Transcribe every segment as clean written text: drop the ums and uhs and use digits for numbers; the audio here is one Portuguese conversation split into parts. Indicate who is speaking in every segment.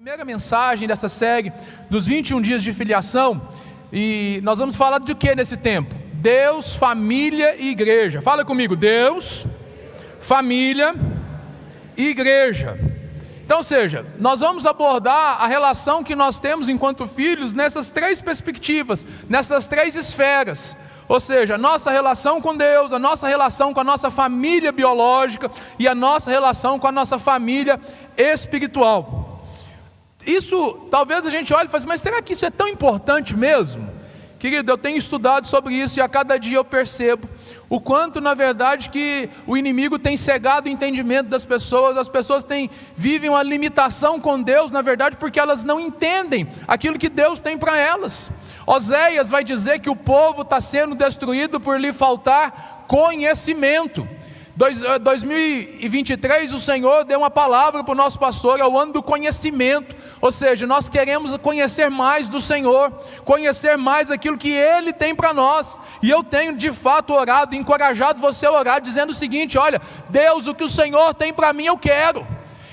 Speaker 1: Primeira mensagem dessa série dos 21 dias de filiação, e nós vamos falar de que nesse tempo? Deus, família e igreja. Fala comigo, Deus, família e igreja. Então, ou seja, nós vamos abordar a relação que nós temos enquanto filhos nessas três perspectivas, nessas três esferas. Ou seja, a nossa relação com Deus, a nossa relação com a nossa família biológica e a nossa relação com a nossa família espiritual. Isso, talvez a gente olhe e fale assim, mas será que isso é tão importante mesmo? Querido, eu tenho estudado sobre isso e a cada dia eu percebo o quanto, na verdade, que o inimigo tem cegado o entendimento das pessoas. As pessoas vivem uma limitação com Deus, na verdade, porque elas não entendem aquilo que Deus tem para elas. Oséias vai dizer que o povo está sendo destruído por lhe faltar conhecimento. 2023 o Senhor deu uma palavra para o nosso pastor, é o ano do conhecimento, ou seja, nós queremos conhecer mais do Senhor, conhecer mais aquilo que Ele tem para nós, e eu tenho de fato orado, encorajado você a orar, dizendo o seguinte, olha, Deus, o que o Senhor tem para mim eu quero.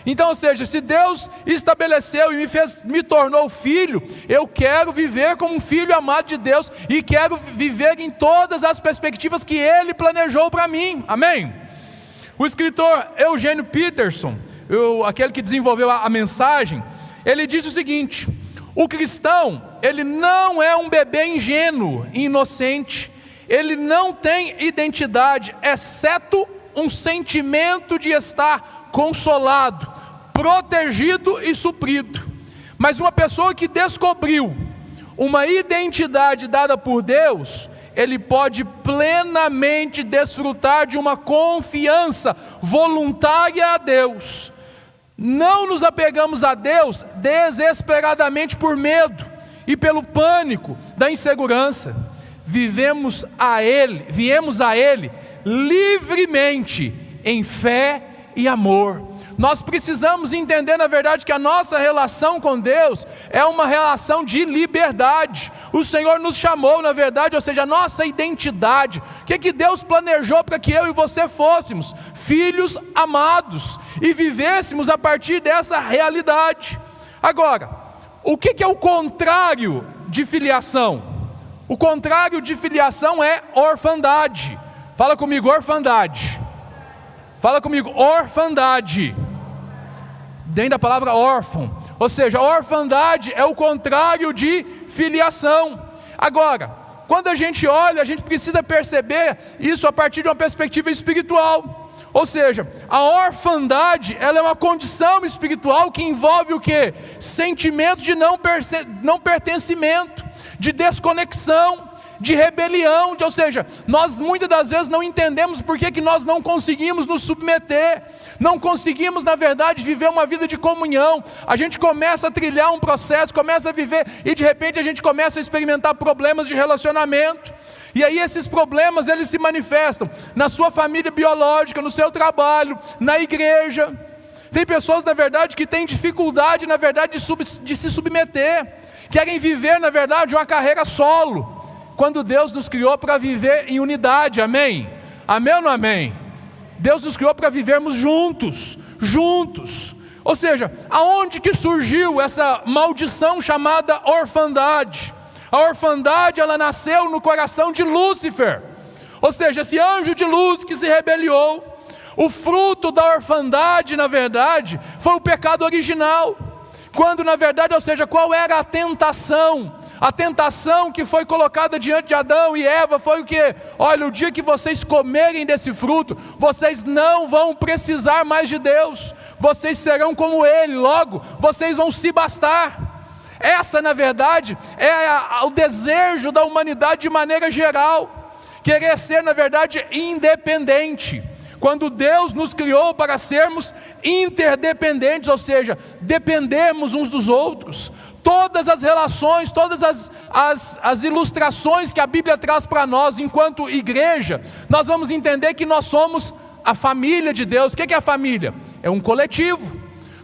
Speaker 1: Então, ou seja, se Deus estabeleceu e me tornou filho, eu quero viver como um filho amado de Deus, e quero viver em todas as perspectivas que Ele planejou para mim, amém? O escritor Eugênio Peterson, aquele que desenvolveu a mensagem, ele disse o seguinte: o cristão, ele não é um bebê ingênuo e inocente, ele não tem identidade, exceto um sentimento de estar consolado, protegido e suprido. Mas uma pessoa que descobriu uma identidade dada por Deus, ele pode plenamente desfrutar de uma confiança voluntária a Deus. Não nos apegamos a Deus desesperadamente por medo e pelo pânico da insegurança. Viemos a Ele, viemos a Ele livremente em fé e amor. Nós precisamos entender, na verdade, que a nossa relação com Deus é uma relação de liberdade. O Senhor nos chamou, na verdade, ou seja, a nossa identidade. O que Deus planejou para que eu e você fôssemos? Filhos amados, e vivêssemos a partir dessa realidade. Agora, o que é o contrário de filiação? O contrário de filiação é orfandade. Fala comigo, orfandade. Fala comigo, orfandade. Dentro da palavra órfão. Ou seja, orfandade é o contrário de filiação. Agora, quando a gente olha, a gente precisa perceber isso a partir de uma perspectiva espiritual. Ou seja, a orfandade, ela é uma condição espiritual que envolve o quê? Sentimento de não pertencimento, de desconexão, de rebelião, ou seja, nós muitas das vezes não entendemos por que nós não conseguimos nos submeter, não conseguimos na verdade viver uma vida de comunhão. A gente começa a trilhar um processo, começa a viver e de repente a gente começa a experimentar problemas de relacionamento, e aí esses problemas eles se manifestam na sua família biológica, no seu trabalho, na igreja. Tem pessoas na verdade que têm dificuldade na verdade de se submeter, querem viver na verdade uma carreira solo, quando Deus nos criou para viver em unidade, amém? Amém ou não amém? Deus nos criou para vivermos juntos. Ou seja, aonde que surgiu essa maldição chamada orfandade? A orfandade, ela nasceu no coração de Lúcifer, ou seja, esse anjo de luz que se rebeliou. O fruto da orfandade, na verdade, foi o pecado original, quando na verdade, ou seja, qual era a tentação? A tentação que foi colocada diante de Adão e Eva foi o que? Olha, o dia que vocês comerem desse fruto, vocês não vão precisar mais de Deus, vocês serão como Ele, logo, vocês vão se bastar. Essa, na verdade, é o desejo da humanidade de maneira geral, querer ser, na verdade, independente. Quando Deus nos criou para sermos interdependentes, ou seja, dependermos uns dos outros. Todas as relações, todas as ilustrações que a Bíblia traz para nós enquanto igreja, nós vamos entender que nós somos a família de Deus. O que é a família? É um coletivo.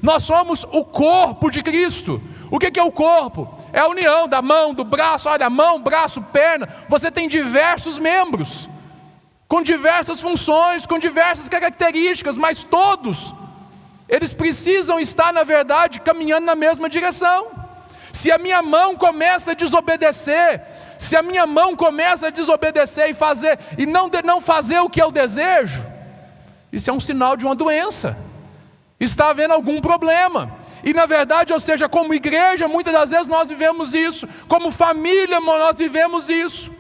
Speaker 1: Nós somos o corpo de Cristo. O que é o corpo? É a união da mão, do braço. Olha, mão, braço, perna. Você tem diversos membros, com diversas funções, com diversas características, mas todos Eles precisam estar, na verdade, caminhando na mesma direção. Se a minha mão começa a desobedecer, se a minha mão começa a desobedecer e não fazer o que eu desejo, isso é um sinal de uma doença. Está havendo algum problema. E na verdade, ou seja, como igreja, muitas das vezes nós vivemos isso. Como família, nós vivemos isso.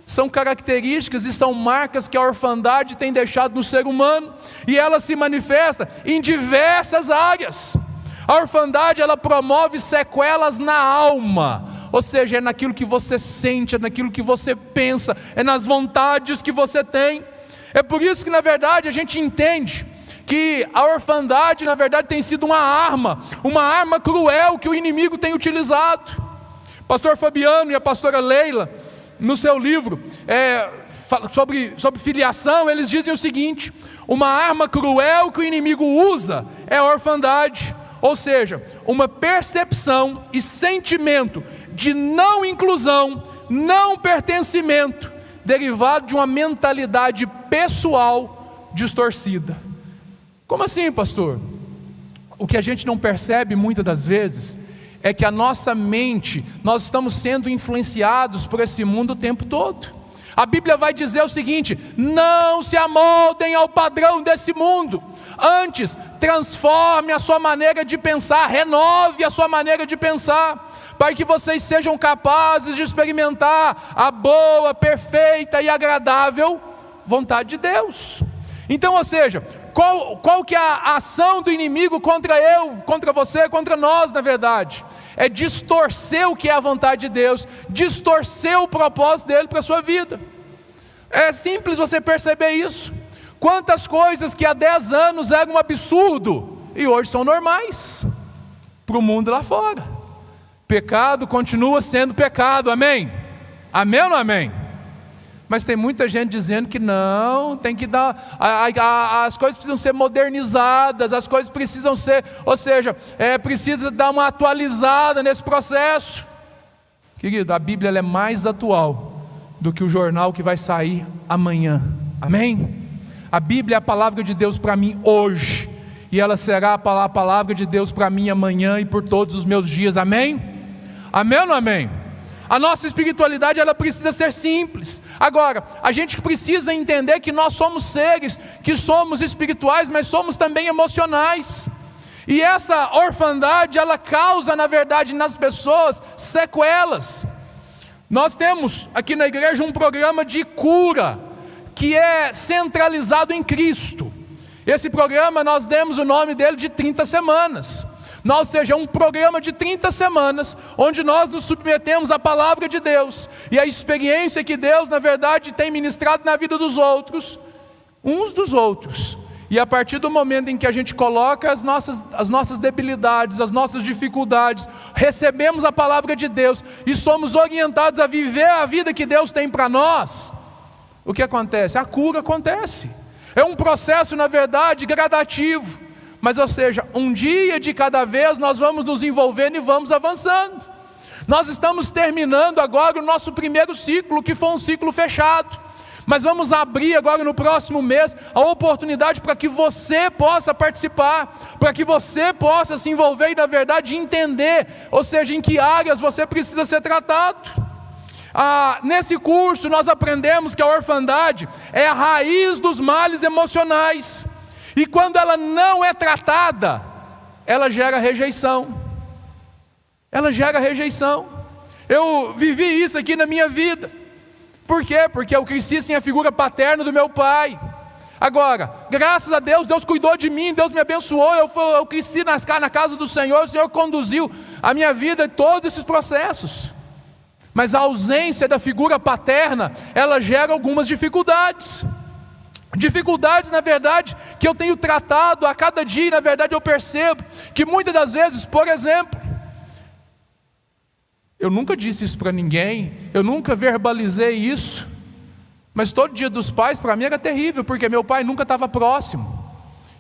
Speaker 1: São características e são marcas que a orfandade tem deixado no ser humano. E ela se manifesta em diversas áreas. A orfandade, ela promove sequelas na alma. Ou seja, é naquilo que você sente, é naquilo que você pensa, é nas vontades que você tem. É por isso que na verdade a gente entende que a orfandade na verdade tem sido uma arma cruel que o inimigo tem utilizado. Pastor Fabiano e a pastora Leila, no seu livro sobre filiação, eles dizem o seguinte: uma arma cruel que o inimigo usa é a orfandade. Ou seja, uma percepção e sentimento de não inclusão, não pertencimento, derivado de uma mentalidade pessoal distorcida. Como assim, pastor? O que a gente não percebe muitas das vezes é que a nossa mente, nós estamos sendo influenciados por esse mundo o tempo todo. A Bíblia vai dizer o seguinte: não se amoldem ao padrão desse mundo, antes transforme a sua maneira de pensar, renove a sua maneira de pensar, para que vocês sejam capazes de experimentar a boa, perfeita e agradável vontade de Deus. Então, ou seja, qual que é a ação do inimigo contra eu, contra você, contra nós, na verdade? É distorcer o que é a vontade de Deus, distorcer o propósito dele para a sua vida. É simples você perceber isso. Quantas coisas que há 10 anos eram um absurdo, e hoje são normais, para o mundo lá fora. Pecado continua sendo pecado, amém? Amém ou não amém? Mas tem muita gente dizendo que não, tem que dar, as coisas precisam ser modernizadas, as coisas precisam ser, ou seja, precisa dar uma atualizada nesse processo. Querido, a Bíblia ela é mais atual do que o jornal que vai sair amanhã, amém? A Bíblia é a palavra de Deus para mim hoje, e ela será a palavra de Deus para mim amanhã e por todos os meus dias, amém? Amém ou não amém? A nossa espiritualidade ela precisa ser simples. Agora, a gente precisa entender que nós somos seres que somos espirituais, mas somos também emocionais. E essa orfandade ela causa, na verdade, nas pessoas sequelas. Nós temos aqui na igreja um programa de cura que é centralizado em Cristo. Esse programa nós demos o nome dele de 30 semanas. Ou seja, é um programa de 30 semanas, onde nós nos submetemos à palavra de Deus, e a experiência que Deus, na verdade, tem ministrado na vida dos outros, uns dos outros. E a partir do momento em que a gente coloca as nossas debilidades, as nossas dificuldades, recebemos a palavra de Deus, e somos orientados a viver a vida que Deus tem para nós, o que acontece? A cura acontece. É um processo, na verdade, gradativo. Mas, ou seja, um dia de cada vez nós vamos nos envolvendo e vamos avançando. Nós estamos terminando agora o nosso primeiro ciclo, que foi um ciclo fechado. Mas vamos abrir agora no próximo mês a oportunidade para que você possa participar, para que você possa se envolver e, na verdade, entender, ou seja, em que áreas você precisa ser tratado. Nesse curso nós aprendemos que a orfandade é a raiz dos males emocionais. E quando ela não é tratada, ela gera rejeição. Ela gera rejeição. Eu vivi isso aqui na minha vida. Por quê? Porque eu cresci sem a figura paterna do meu pai. Agora, graças a Deus, Deus cuidou de mim, Deus me abençoou, eu cresci na casa do Senhor, o Senhor conduziu a minha vida em todos esses processos. Mas a ausência da figura paterna, ela gera algumas dificuldades. Dificuldades, na verdade, que eu tenho tratado a cada dia, na verdade eu percebo que muitas das vezes, por exemplo, eu nunca disse isso para ninguém, eu nunca verbalizei isso, mas todo dia dos pais para mim era terrível, porque meu pai nunca estava próximo.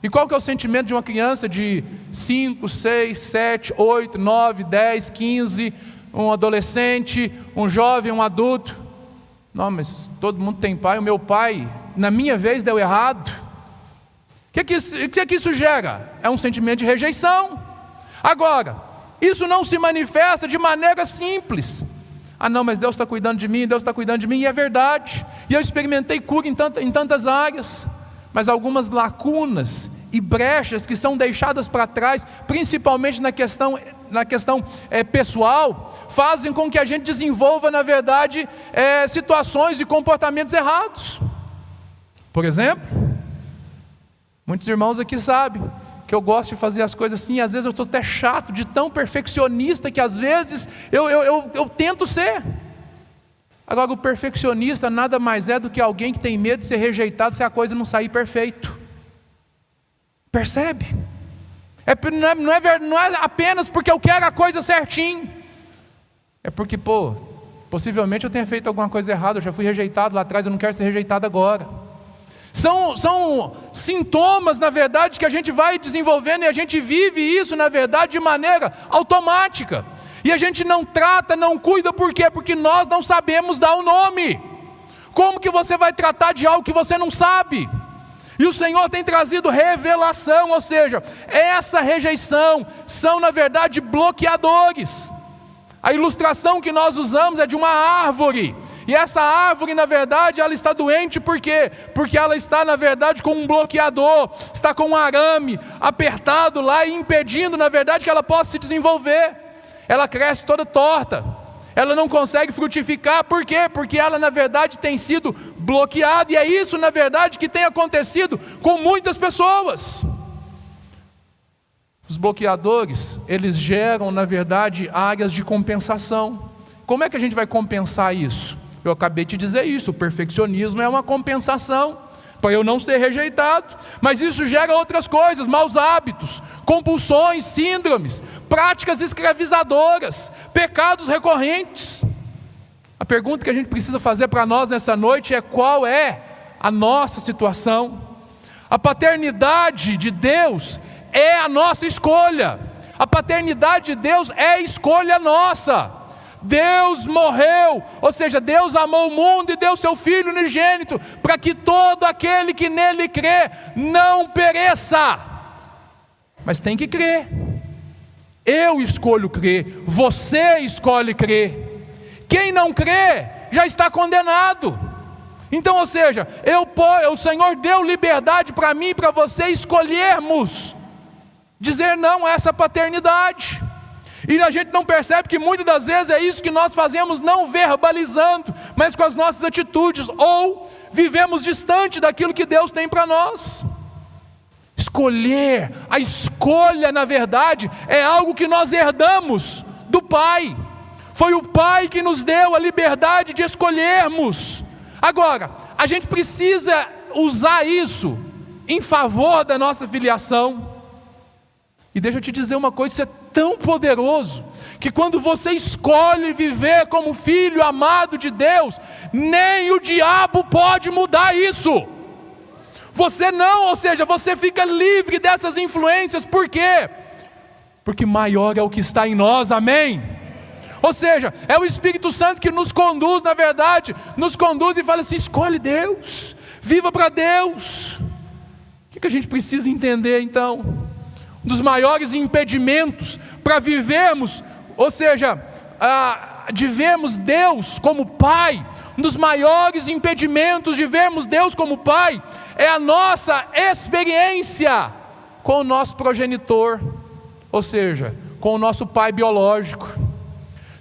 Speaker 1: E qual que é o sentimento de uma criança de 5, 6, 7, 8, 9, 10, 15, um adolescente, um jovem, um adulto? Não, mas todo mundo tem pai, o meu pai, na minha vez, deu errado. que isso gera? É um sentimento de rejeição. Agora, isso não se manifesta de maneira simples. Ah não, mas Deus está cuidando de mim, Deus está cuidando de mim, e é verdade. E eu experimentei cura em tantas áreas. Mas algumas lacunas e brechas que são deixadas para trás, principalmente na questão pessoal, fazem com que a gente desenvolva, na verdade, situações e comportamentos errados. Por exemplo, muitos irmãos aqui sabem que eu gosto de fazer as coisas assim, e às vezes eu estou até chato, de tão perfeccionista, que às vezes eu tento ser. Agora, o perfeccionista nada mais é do que alguém que tem medo de ser rejeitado se a coisa não sair perfeito. Percebe? Não é apenas porque eu quero a coisa certinho. É porque, possivelmente eu tenha feito alguma coisa errada, eu já fui rejeitado lá atrás, eu não quero ser rejeitado agora. São sintomas, na verdade, que a gente vai desenvolvendo, e a gente vive isso, na verdade, de maneira automática. E a gente não trata, não cuida, por quê? Porque nós não sabemos dar o nome. Como que você vai tratar de algo que você não sabe? E o Senhor tem trazido revelação, ou seja, essa rejeição são, na verdade, bloqueadores. A ilustração que nós usamos é de uma árvore. E essa árvore, na verdade, ela está doente, por quê? Porque ela está, na verdade, com um bloqueador, está com um arame apertado lá e impedindo, na verdade, que ela possa se desenvolver. Ela cresce toda torta, ela não consegue frutificar, por quê? Porque ela, na verdade, tem sido bloqueada, e é isso, na verdade, que tem acontecido com muitas pessoas. Os bloqueadores, eles geram, na verdade, áreas de compensação. Como é que a gente vai compensar isso? Eu acabei de dizer isso, o perfeccionismo é uma compensação, para eu não ser rejeitado, mas isso gera outras coisas, maus hábitos, compulsões, síndromes, práticas escravizadoras, pecados recorrentes. A pergunta que a gente precisa fazer para nós nessa noite é: qual é a nossa situação? A paternidade de Deus é a nossa escolha, a paternidade de Deus é escolha nossa. Deus morreu, ou seja, Deus amou o mundo e deu seu Filho unigênito, para que todo aquele que nele crê, não pereça, mas tem que crer. Eu escolho crer, você escolhe crer. Quem não crê, já está condenado. Então, ou seja, o Senhor deu liberdade para mim e para você escolhermos, dizer não a essa paternidade. E a gente não percebe que muitas das vezes é isso que nós fazemos, não verbalizando, mas com as nossas atitudes, ou vivemos distante daquilo que Deus tem para nós. Escolher, a escolha, na verdade, é algo que nós herdamos do Pai. Foi o Pai que nos deu a liberdade de escolhermos. Agora, a gente precisa usar isso em favor da nossa filiação. E deixa eu te dizer uma coisa, isso é tão poderoso, que quando você escolhe viver como filho amado de Deus, nem o diabo pode mudar isso. Você não, ou seja, você fica livre dessas influências, por quê? Porque maior é o que está em nós, amém? Ou seja, é o Espírito Santo que nos conduz, na verdade, nos conduz e fala assim: escolhe Deus, viva para Deus. O que a gente precisa entender então? Um dos maiores impedimentos para vivermos, ou seja, de vermos Deus como Pai, um dos maiores impedimentos de vermos Deus como Pai, é a nossa experiência com o nosso progenitor, ou seja, com o nosso pai biológico.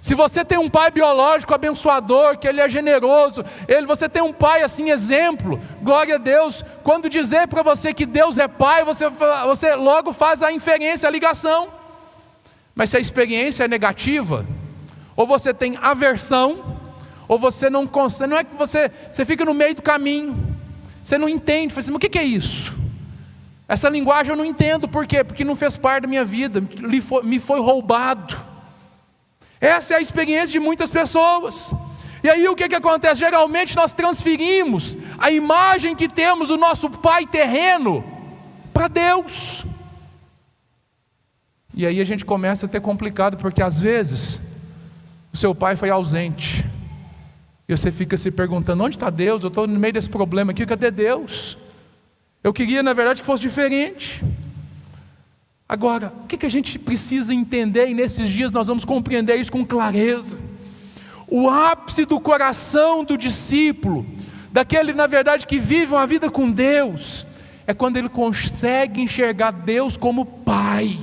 Speaker 1: Se você tem um pai biológico abençoador, que ele é generoso, você tem um pai assim, exemplo, glória a Deus. Quando dizer para você que Deus é pai, você logo faz a inferência, a ligação. Mas se a experiência é negativa, ou você tem aversão, ou você não consegue, não é que você fica no meio do caminho, você não entende, fala assim: mas o que é isso? Essa linguagem eu não entendo, por quê? Porque não fez parte da minha vida, me foi roubado. Essa é a experiência de muitas pessoas. E aí o que acontece? Geralmente nós transferimos a imagem que temos do nosso pai terreno para Deus. E aí a gente começa a ter complicado, porque às vezes o seu pai foi ausente, e você fica se perguntando: onde está Deus? Eu estou no meio desse problema aqui, cadê Deus? Eu queria, na verdade, que fosse diferente. Agora, o que a gente precisa entender, e nesses dias nós vamos compreender isso com clareza. O ápice do coração do discípulo, daquele, na verdade, que vive uma vida com Deus, é quando ele consegue enxergar Deus como Pai.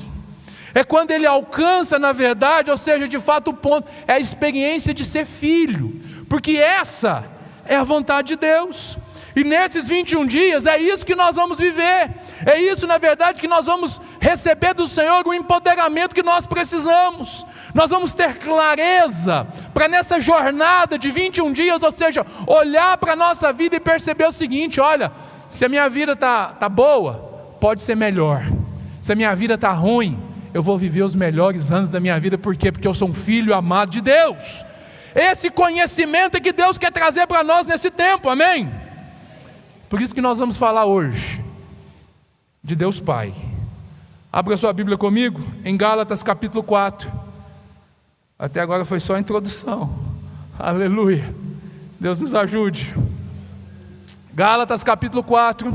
Speaker 1: É quando ele alcança, na verdade, ou seja, de fato o ponto, é a experiência de ser filho. Porque essa é a vontade de Deus. E nesses 21 dias, é isso que nós vamos viver. É isso, na verdade, que nós vamos receber do Senhor, o empoderamento que nós precisamos. Nós vamos ter clareza para nessa jornada de 21 dias, ou seja, olhar para a nossa vida e perceber o seguinte: olha, se a minha vida está boa, pode ser melhor. Se a minha vida está ruim, eu vou viver os melhores anos da minha vida. Por quê? Porque eu sou um filho amado de Deus. Esse conhecimento é que Deus quer trazer para nós nesse tempo, amém? Por isso que nós vamos falar hoje de Deus Pai. Abra sua Bíblia comigo em Gálatas capítulo 4. Até agora foi só a introdução. Aleluia. Deus nos ajude. Gálatas capítulo 4,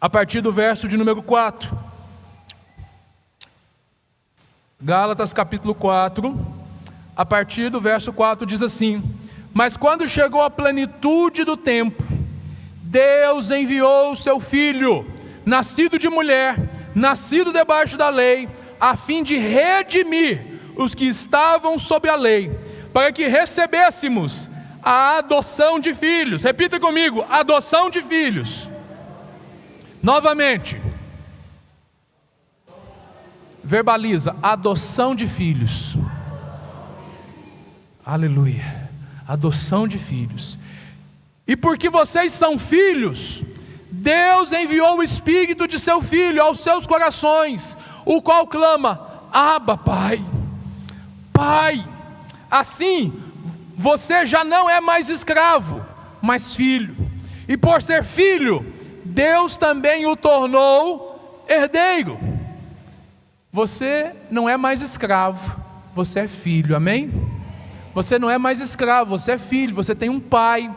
Speaker 1: a partir do verso de número 4. Gálatas capítulo 4, a partir do verso 4 diz assim: mas quando chegou a plenitude do tempo, Deus enviou o seu Filho, nascido de mulher, nascido debaixo da lei, a fim de redimir os que estavam sob a lei, para que recebêssemos a adoção de filhos. Repita comigo: adoção de filhos. Novamente. Verbaliza: adoção de filhos. Aleluia. Adoção de filhos. E porque vocês são filhos, Deus enviou o Espírito de seu Filho aos seus corações, o qual clama: Abba, Pai. Pai. Assim, você já não é mais escravo, mas filho. E por ser filho, Deus também o tornou herdeiro. Você não é mais escravo, você é filho, amém? Você não é mais escravo, você é filho, você tem um pai.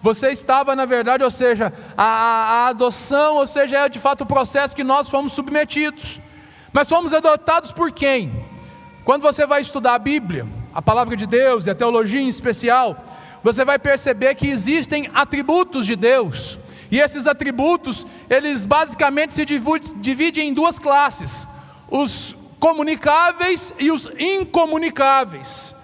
Speaker 1: Você estava, na verdade, ou seja, a adoção, ou seja, é de fato o processo que nós fomos submetidos. Mas fomos adotados por quem? Quando você vai estudar a Bíblia, a palavra de Deus e a teologia em especial, você vai perceber que existem atributos de Deus. E esses atributos, eles basicamente se dividem em duas classes: os comunicáveis e os incomunicáveis.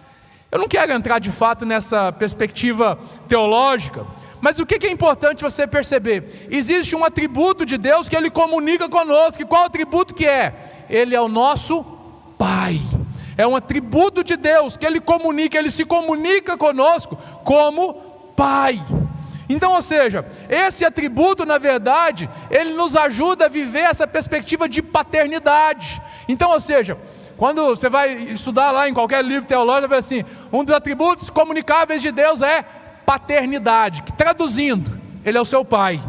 Speaker 1: Eu não quero entrar de fato nessa perspectiva teológica, mas o que é importante você perceber? Existe um atributo de Deus que Ele comunica conosco. E qual atributo que é? Ele é o nosso Pai. É um atributo de Deus que Ele comunica, Ele se comunica conosco como Pai. Então, ou seja, esse atributo, na verdade, ele nos ajuda a viver essa perspectiva de paternidade. Então, ou seja, quando você vai estudar lá em qualquer livro teológico, vai assim: um dos atributos comunicáveis de Deus é paternidade, que traduzindo, Ele é o seu Pai.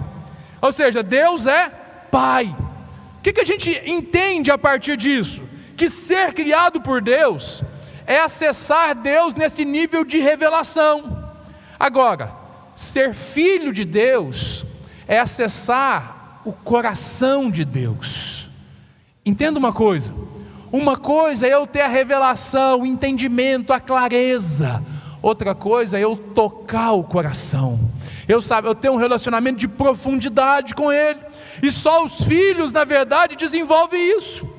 Speaker 1: Ou seja, Deus é Pai. O que a gente entende a partir disso? Que ser criado por Deus é acessar Deus nesse nível de revelação. Agora, ser filho de Deus é acessar o coração de Deus. Entenda uma coisa: uma coisa é eu ter a revelação, o entendimento, a clareza. Outra coisa é eu tocar o coração. Eu tenho um relacionamento de profundidade com Ele. E só os filhos, na verdade, desenvolvem isso.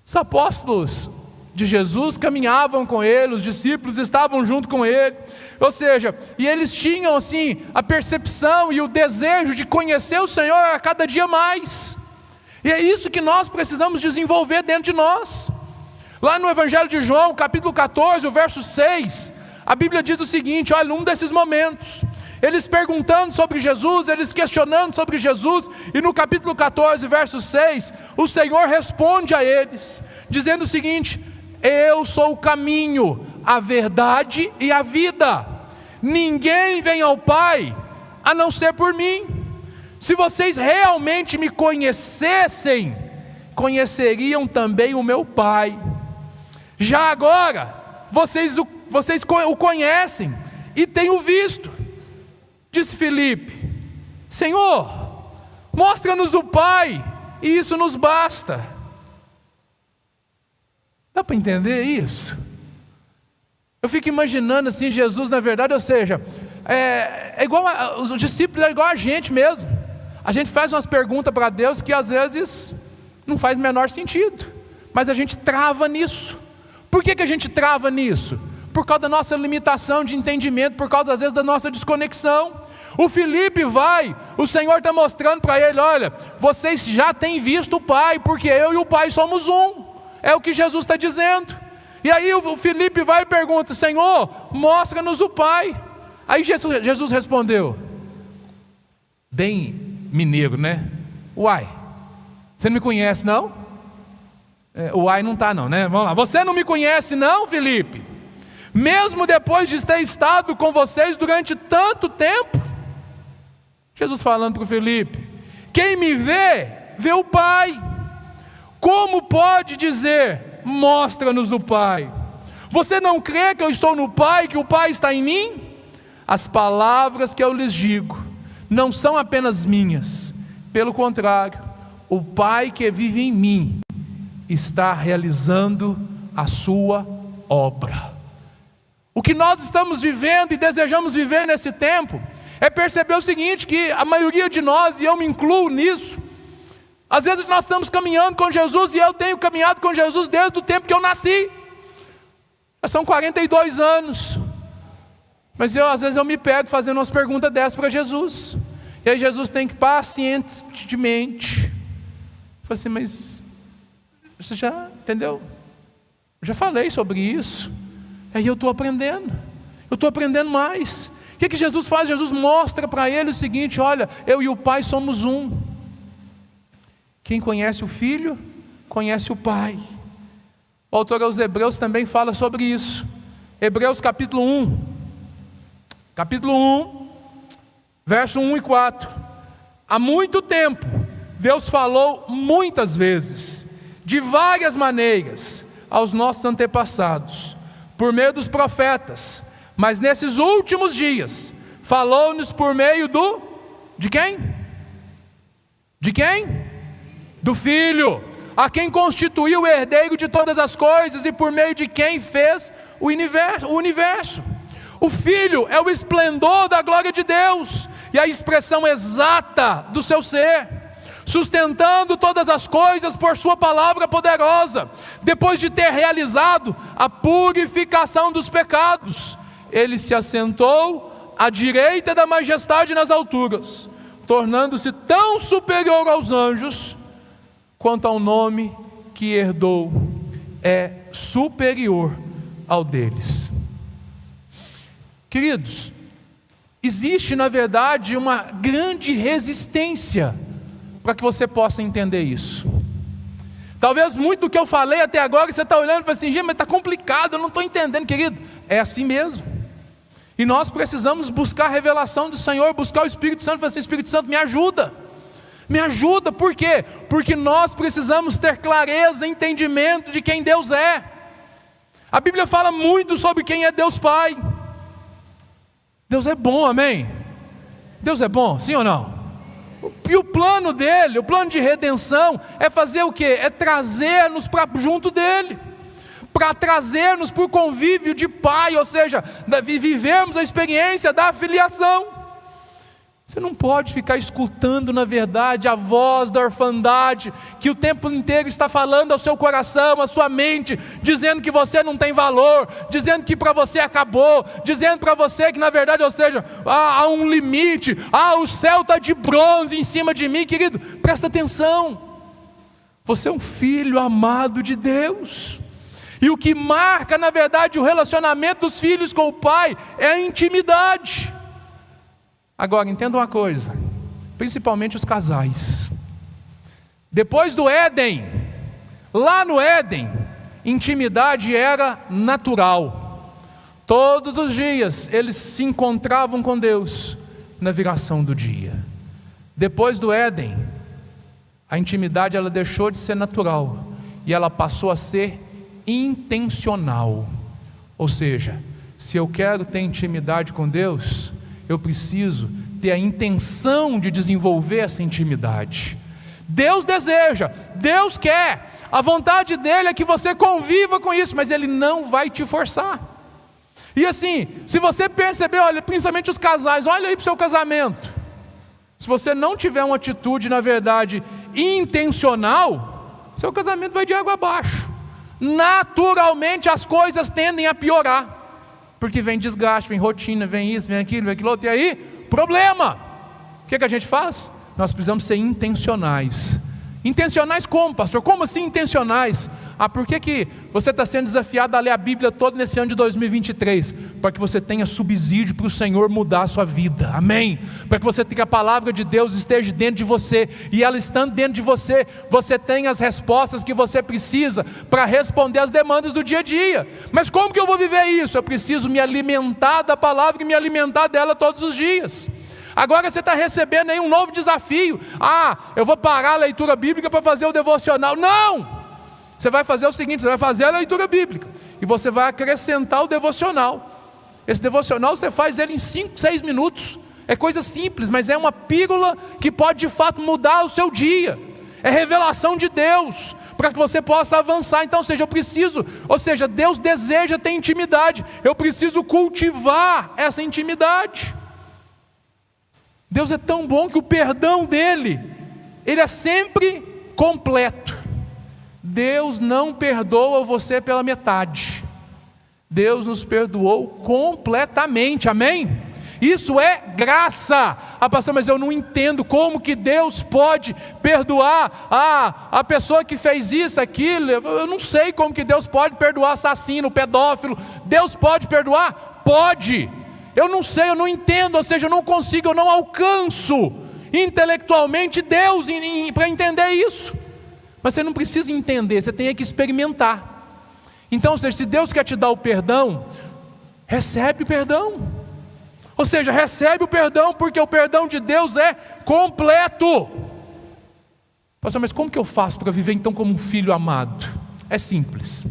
Speaker 1: Os apóstolos de Jesus caminhavam com Ele, os discípulos estavam junto com Ele. Ou seja, e eles tinham assim a percepção e o desejo de conhecer o Senhor a cada dia mais. E é isso que nós precisamos desenvolver dentro de nós. Lá no Evangelho de João, capítulo 14, o verso 6, a Bíblia diz o seguinte: olha, num desses momentos, eles perguntando sobre Jesus, eles questionando sobre Jesus, e no capítulo 14, verso 6, o Senhor responde a eles, dizendo o seguinte: eu sou o caminho, a verdade e a vida. Ninguém vem ao Pai a não ser por mim. Se vocês realmente me conhecessem, conheceriam também o meu Pai. Já agora, vocês o conhecem e têm o visto. Disse Filipe: Senhor, mostra-nos o Pai, e isso nos basta. Dá para entender isso? Eu fico imaginando assim, Jesus na verdade, ou seja, os discípulos é igual a gente mesmo. A gente faz umas perguntas para Deus que às vezes não faz o menor sentido, mas a gente trava nisso. Por que a gente trava nisso? Por causa da nossa limitação de entendimento, por causa às vezes da nossa desconexão. O Filipe vai, o Senhor está mostrando para ele: olha, vocês já têm visto o Pai, porque eu e o Pai somos um. É o que Jesus está dizendo. E aí o Filipe vai e pergunta: Senhor, mostra-nos o Pai. Aí Jesus respondeu, bem mineiro, né? Uai, você não me conhece não? Uai não está não, né? Vamos lá. Você não me conhece não, Filipe? Mesmo depois de ter estado com vocês durante tanto tempo? Jesus falando para o Filipe: quem me vê, vê o Pai. Como pode dizer, mostra-nos o Pai? Você não crê que eu estou no Pai, que o Pai está em mim? As palavras que eu lhes digo não são apenas minhas, pelo contrário, o Pai que vive em mim está realizando a sua obra. O que nós estamos vivendo e desejamos viver nesse tempo é perceber o seguinte, que a maioria de nós, e eu me incluo nisso, às vezes nós estamos caminhando com Jesus, e eu tenho caminhado com Jesus desde o tempo que eu nasci. Já são 42 anos. Mas às vezes eu me pego fazendo umas perguntas dessas para Jesus. E aí Jesus tem que pacientemente. Eu falei assim: mas você já entendeu? Eu já falei sobre isso. Aí eu estou aprendendo. Eu estou aprendendo mais. O que Jesus faz? Jesus mostra para ele o seguinte: olha, eu e o Pai somos um. Quem conhece o Filho, conhece o Pai. O autor aos Hebreus também fala sobre isso. Hebreus capítulo 1. Capítulo 1, verso 1 e 4. Há muito tempo, Deus falou muitas vezes, de várias maneiras, aos nossos antepassados, por meio dos profetas. Mas nesses últimos dias, falou-nos por meio de quem? De quem? Do Filho, a quem constituiu o herdeiro de todas as coisas, e por meio de quem fez o universo. O Filho é o esplendor da glória de Deus, e a expressão exata do seu ser, sustentando todas as coisas por sua palavra poderosa. Depois de ter realizado a purificação dos pecados, ele se assentou à direita da majestade nas alturas, tornando-se tão superior aos anjos, quanto ao nome que herdou é superior ao deles. Queridos, existe na verdade uma grande resistência para que você possa entender isso. Talvez muito do que eu falei até agora, você está olhando e fala assim: gente, mas está complicado, eu não estou entendendo. Querido, é assim mesmo. E nós precisamos buscar a revelação do Senhor, buscar o Espírito Santo e falar assim: Espírito Santo, me ajuda. Me ajuda, por quê? Porque nós precisamos ter clareza, entendimento de quem Deus é. A Bíblia fala muito sobre quem é Deus Pai. Deus é bom, amém? Deus é bom, sim ou não? E o plano dele, o plano de redenção, é fazer o quê? É trazer-nos para junto dele, para trazer-nos para o convívio de Pai, ou seja, vivermos a experiência da filiação. Você não pode ficar escutando, na verdade, a voz da orfandade, que o tempo inteiro está falando ao seu coração, à sua mente, dizendo que você não tem valor, dizendo que para você acabou, dizendo para você que na verdade, ou seja, há um limite, o céu está de bronze em cima de mim. Querido, presta atenção, você é um filho amado de Deus, e o que marca na verdade o relacionamento dos filhos com o Pai é a intimidade. Agora, entenda uma coisa, principalmente os casais. Depois do Éden, lá no Éden, intimidade era natural. Todos os dias eles se encontravam com Deus na viração do dia. Depois do Éden, a intimidade ela deixou de ser natural e ela passou a ser intencional. Ou seja, se eu quero ter intimidade com Deus, eu preciso ter a intenção de desenvolver essa intimidade. Deus deseja, Deus quer, a vontade dele é que você conviva com isso, mas ele não vai te forçar. E assim, se você perceber, olha, principalmente os casais, olha aí para o seu casamento. Se você não tiver uma atitude, na verdade, intencional, seu casamento vai de água abaixo. Naturalmente as coisas tendem a piorar, porque vem desgaste, vem rotina, vem isso, vem aquilo outro, e aí, problema. O que a gente faz? Nós precisamos ser intencionais. Intencionais como, pastor? Como assim intencionais? Por que você está sendo desafiado a ler a Bíblia toda nesse ano de 2023? Para que você tenha subsídio para o Senhor mudar a sua vida, amém? Para que você tenha a palavra de Deus esteja dentro de você, e ela estando dentro de você, você tenha as respostas que você precisa para responder às demandas do dia a dia. Mas como que eu vou viver isso? Eu preciso me alimentar da palavra e me alimentar dela todos os dias. Agora você está recebendo aí um novo desafio. Eu vou parar a leitura bíblica para fazer o devocional. Não! Você vai fazer o seguinte, você vai fazer a leitura bíblica e você vai acrescentar o devocional. Esse devocional você faz ele em 5, 6 minutos. É coisa simples, mas é uma pílula que pode de fato mudar o seu dia. É revelação de Deus, para que você possa avançar. Então, Deus deseja ter intimidade. Eu preciso cultivar essa intimidade. Deus é tão bom que o perdão dele, ele é sempre completo. Deus não perdoa você pela metade. Deus nos perdoou completamente, amém? Isso é graça. Pastor, mas eu não entendo como que Deus pode perdoar a pessoa que fez isso, aquilo. Eu não sei como que Deus pode perdoar assassino, pedófilo. Deus pode perdoar? Pode. Eu não sei, eu não entendo, eu não consigo, eu não alcanço intelectualmente Deus para entender isso. Mas você não precisa entender, você tem que experimentar. Então, se Deus quer te dar o perdão, recebe o perdão. Recebe o perdão, porque o perdão de Deus é completo. Pastor, mas como que eu faço para viver então como um filho amado? É simples.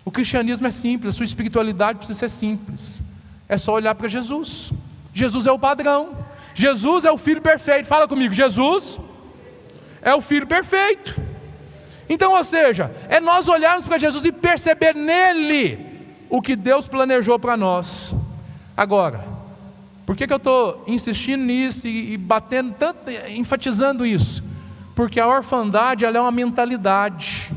Speaker 1: O cristianismo é simples, a sua espiritualidade precisa ser simples. É só olhar para Jesus. Jesus é o padrão. Jesus é o Filho perfeito. Fala comigo, Jesus é o Filho perfeito. Então, é nós olharmos para Jesus e perceber nele o que Deus planejou para nós. Agora, por que eu estou insistindo nisso e batendo tanto, enfatizando isso? Porque a orfandade, ela é uma mentalidade.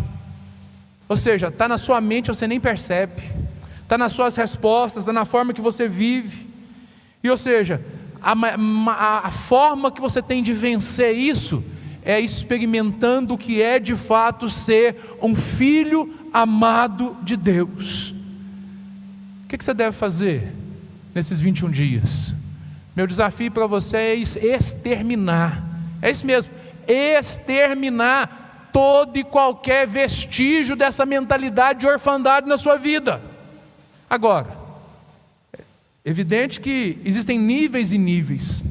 Speaker 1: Está na sua mente, você nem percebe. Está nas suas respostas, está na forma que você vive. E a forma que você tem de vencer isso é experimentando o que é de fato ser um filho amado de Deus. O que você deve fazer nesses 21 dias? Meu desafio para você é exterminar. É isso mesmo, exterminar todo e qualquer vestígio dessa mentalidade de orfandade na sua vida. Agora, é evidente que existem níveis e níveis.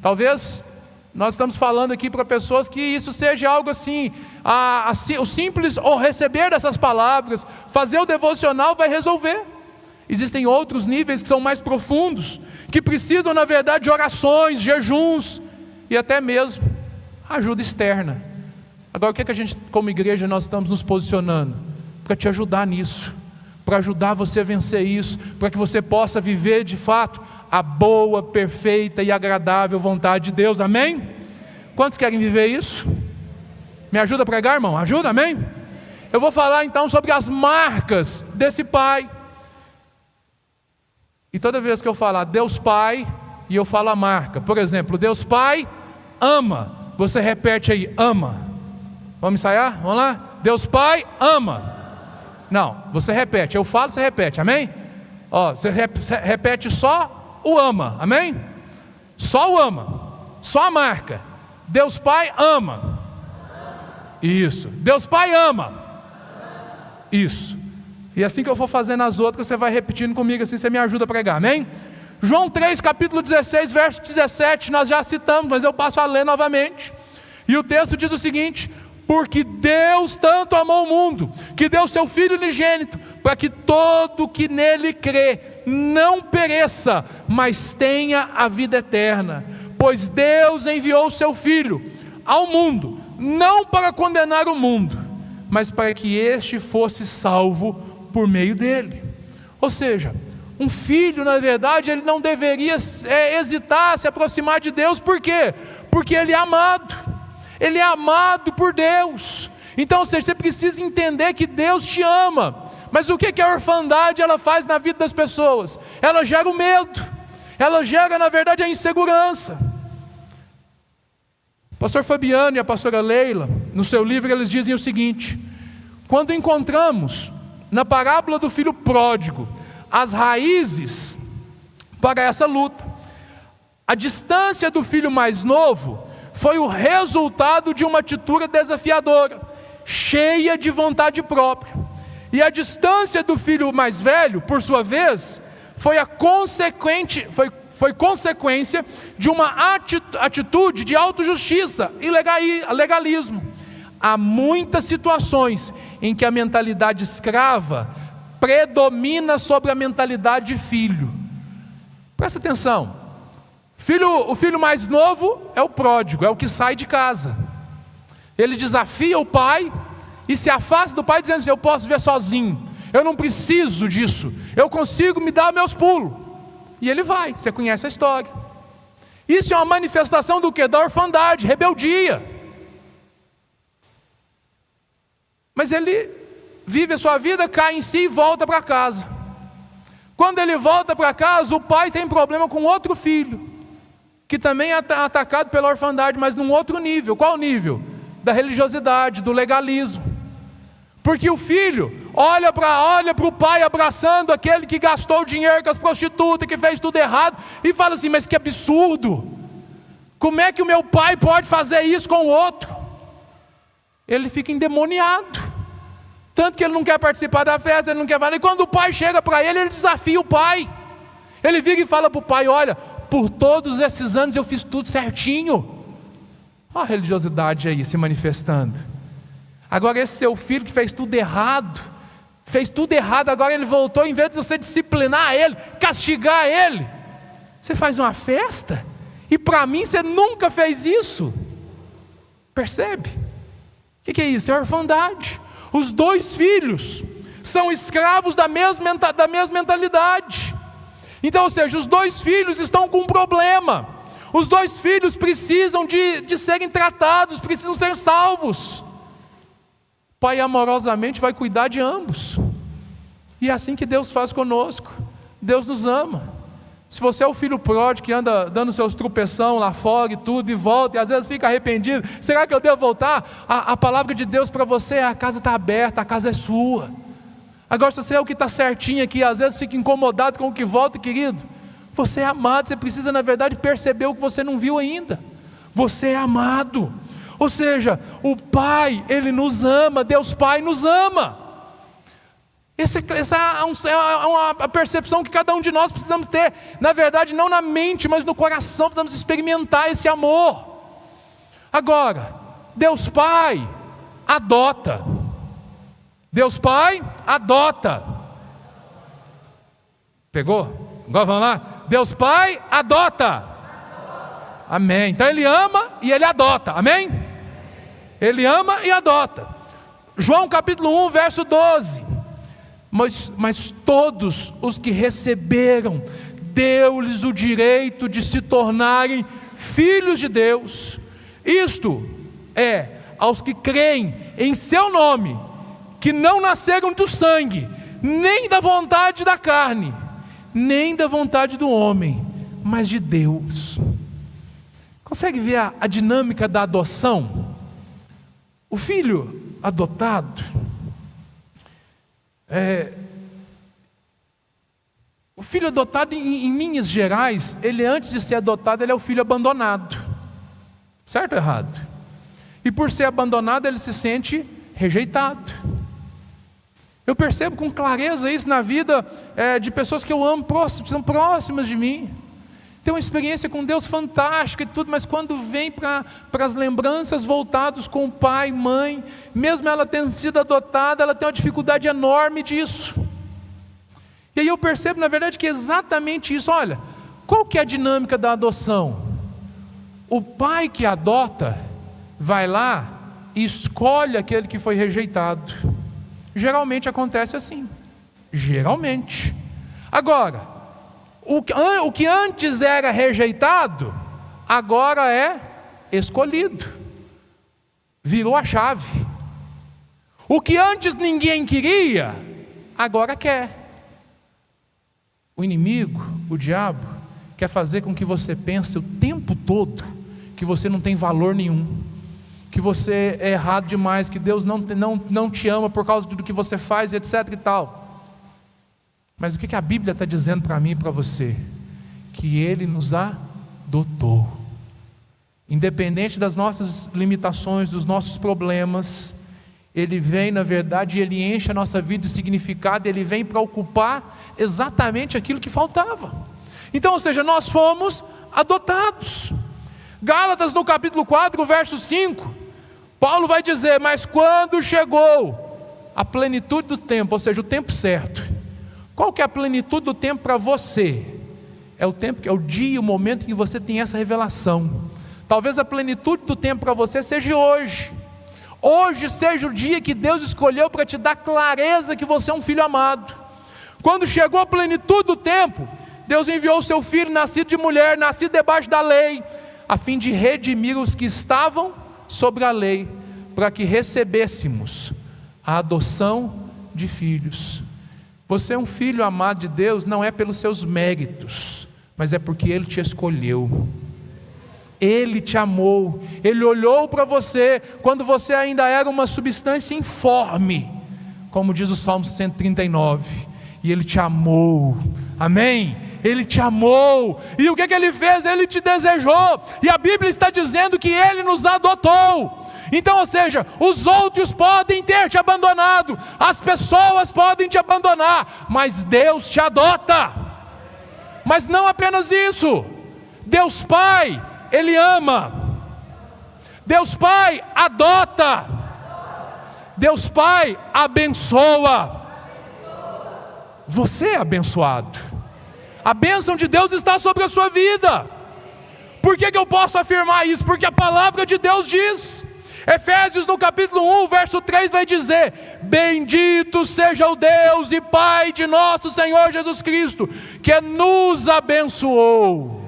Speaker 1: Talvez nós estamos falando aqui para pessoas que isso seja algo assim, o simples ou receber dessas palavras, fazer o devocional vai resolver. Existem outros níveis que são mais profundos, que precisam na verdade de orações, jejuns e até mesmo ajuda externa. Agora o que a gente como igreja nós estamos nos posicionando? Para te ajudar nisso, para ajudar você a vencer isso, para que você possa viver de fato a boa, perfeita e agradável vontade de Deus, amém? Quantos querem viver isso? Me ajuda a pregar, irmão? Ajuda, amém? Eu vou falar então sobre as marcas desse Pai. E toda vez que eu falar Deus Pai, e eu falo a marca, por exemplo, Deus Pai ama, você repete aí, ama. Vamos ensaiar? Vamos lá? Deus Pai ama. Não, você repete, eu falo, você repete, amém? Você repete só o ama, amém? Só o ama, só a marca. Deus Pai ama. Isso, Deus Pai ama. Isso. E assim que eu for fazendo as outras, você vai repetindo comigo, assim você me ajuda a pregar, amém? João 3, capítulo 16, verso 17, nós já citamos, mas eu passo a ler novamente. E o texto diz o seguinte: porque Deus tanto amou o mundo, que deu seu Filho unigênito, para que todo que nele crê não pereça, mas tenha a vida eterna. Pois Deus enviou o seu Filho ao mundo, não para condenar o mundo, mas para que este fosse salvo por meio dele. Ou seja, um filho, na verdade, ele não deveria hesitar, se aproximar de Deus. Por quê? Porque ele é amado por Deus. Então, ou seja, você precisa entender que Deus te ama. Mas o que a orfandade ela faz na vida das pessoas? Ela gera o medo, ela gera, na verdade, a insegurança. O pastor Fabiano e a pastora Leila, no seu livro, eles dizem o seguinte: quando encontramos na parábola do filho pródigo as raízes para essa luta, a distância do filho mais novo foi o resultado de uma atitude desafiadora, cheia de vontade própria. E a distância do filho mais velho, por sua vez, foi consequência de uma atitude de autojustiça e legalismo. Há muitas situações em que a mentalidade escrava predomina sobre a mentalidade de filho. Presta atenção. O filho mais novo é o pródigo, é o que sai de casa. Ele desafia o pai e se afasta do pai dizendo assim: eu posso viver sozinho, eu não preciso disso, eu consigo me dar meus pulos. E ele vai, você conhece a história. Isso é uma manifestação do quê? Da orfandade, rebeldia. Mas ele vive a sua vida, cai em si e volta para casa. Quando ele volta para casa, o pai tem problema com outro filho, que também é atacado pela orfandade, mas num outro nível. Qual nível? Da religiosidade, do legalismo. Porque o filho olha para o pai abraçando aquele que gastou o dinheiro com as prostitutas, que fez tudo errado, e fala assim: mas que absurdo, como é que o meu pai pode fazer isso com o outro? Ele fica endemoniado, tanto que ele não quer participar da festa, ele não quer falar. E quando o pai chega para ele, ele desafia o pai. Ele vira e fala para o pai: olha, por todos esses anos eu fiz tudo certinho. Olha a religiosidade aí se manifestando. Agora esse seu filho que fez tudo errado, agora ele voltou, em vez de você disciplinar ele, castigar ele, você faz uma festa, e para mim você nunca fez isso. Percebe? O que é isso? É orfandade. Os dois filhos são escravos da mesma mentalidade. Então, ou seja, os dois filhos estão com um problema. Os dois filhos precisam de serem tratados, precisam ser salvos. O pai amorosamente vai cuidar de ambos. E é assim que Deus faz conosco. Deus nos ama. Se você é o filho pródigo que anda dando seus tropeção lá fora e tudo, e volta, e às vezes fica arrependido: será que eu devo voltar? A palavra de Deus para você é: a casa está aberta, a casa é sua. Agora, se você é o que está certinho aqui, às vezes fica incomodado com o que volta, querido, você é amado. Você precisa, na verdade, perceber o que você não viu ainda. Você é amado. Ou seja, o Pai, Ele nos ama, Deus Pai nos ama. Essa é uma percepção que cada um de nós precisamos ter. Na verdade, não na mente, mas no coração, precisamos experimentar esse amor. Agora, Deus Pai adota. Deus Pai adota. Pegou? Agora vamos lá. Deus Pai adota. Amém. Então Ele ama e Ele adota. Amém? Ele ama e adota. João capítulo 1, verso 12. Mas todos os que receberam, deu-lhes o direito de se tornarem filhos de Deus. Isto é, aos que creem em seu nome, que não nasceram do sangue, nem da vontade da carne, nem da vontade do homem, mas de Deus. Consegue ver a dinâmica da adoção? O filho adotado, o filho adotado, em linhas gerais, ele, antes de ser adotado, ele é o filho abandonado. Certo ou errado? E por ser abandonado, ele se sente rejeitado. Eu percebo com clareza isso na vida de pessoas que eu amo, são próximas de mim. Tem uma experiência com Deus fantástica e tudo, mas quando vem para as lembranças voltadas com o pai, mãe, mesmo ela tendo sido adotada, ela tem uma dificuldade enorme disso. E aí eu percebo, na verdade, que é exatamente isso. Olha, qual que é a dinâmica da adoção? O pai que adota vai lá e escolhe aquele que foi rejeitado. Geralmente acontece assim. Geralmente. Agora, o que antes era rejeitado, agora é escolhido. Virou a chave. O que antes ninguém queria, agora quer. O inimigo, o diabo, quer fazer com que você pense o tempo todo que você não tem valor nenhum, que você é errado demais, que Deus não te ama por causa do que você faz, etc e tal. Mas o que a Bíblia está dizendo para mim e para você? Que Ele nos adotou. Independente das nossas limitações, dos nossos problemas, Ele vem, na verdade, Ele enche a nossa vida de significado, Ele vem para ocupar exatamente aquilo que faltava. Então, ou seja, nós fomos adotados. Gálatas no capítulo 4, verso 5, Paulo vai dizer: mas quando chegou a plenitude do tempo, ou seja, o tempo certo. Qual que é a plenitude do tempo para você? É o tempo, é o dia, o momento em que você tem essa revelação. Talvez a plenitude do tempo para você seja hoje. Hoje seja o dia que Deus escolheu para te dar clareza que você é um filho amado. Quando chegou a plenitude do tempo, Deus enviou o seu filho, nascido de mulher, nascido debaixo da lei, a fim de redimir os que estavam sobre a lei, para que recebêssemos a adoção de filhos. Você é um filho amado de Deus, não é pelos seus méritos, mas é porque Ele te escolheu. Ele te amou, Ele olhou para você, quando você ainda era uma substância informe, como diz o Salmo 139, e Ele te amou, amém? Ele te amou, e o que Ele fez? Ele te desejou, e a Bíblia está dizendo que Ele nos adotou. Então, ou seja, os outros podem ter te abandonado, as pessoas podem te abandonar, mas Deus te adota. Mas não apenas isso, Deus Pai, Ele ama, Deus Pai adota, Deus Pai abençoa. Você é abençoado, a bênção de Deus está sobre a sua vida. Por que eu posso afirmar isso? Porque a palavra de Deus diz. Efésios no capítulo 1, verso 3 vai dizer: bendito seja o Deus e Pai de nosso Senhor Jesus Cristo, que nos abençoou.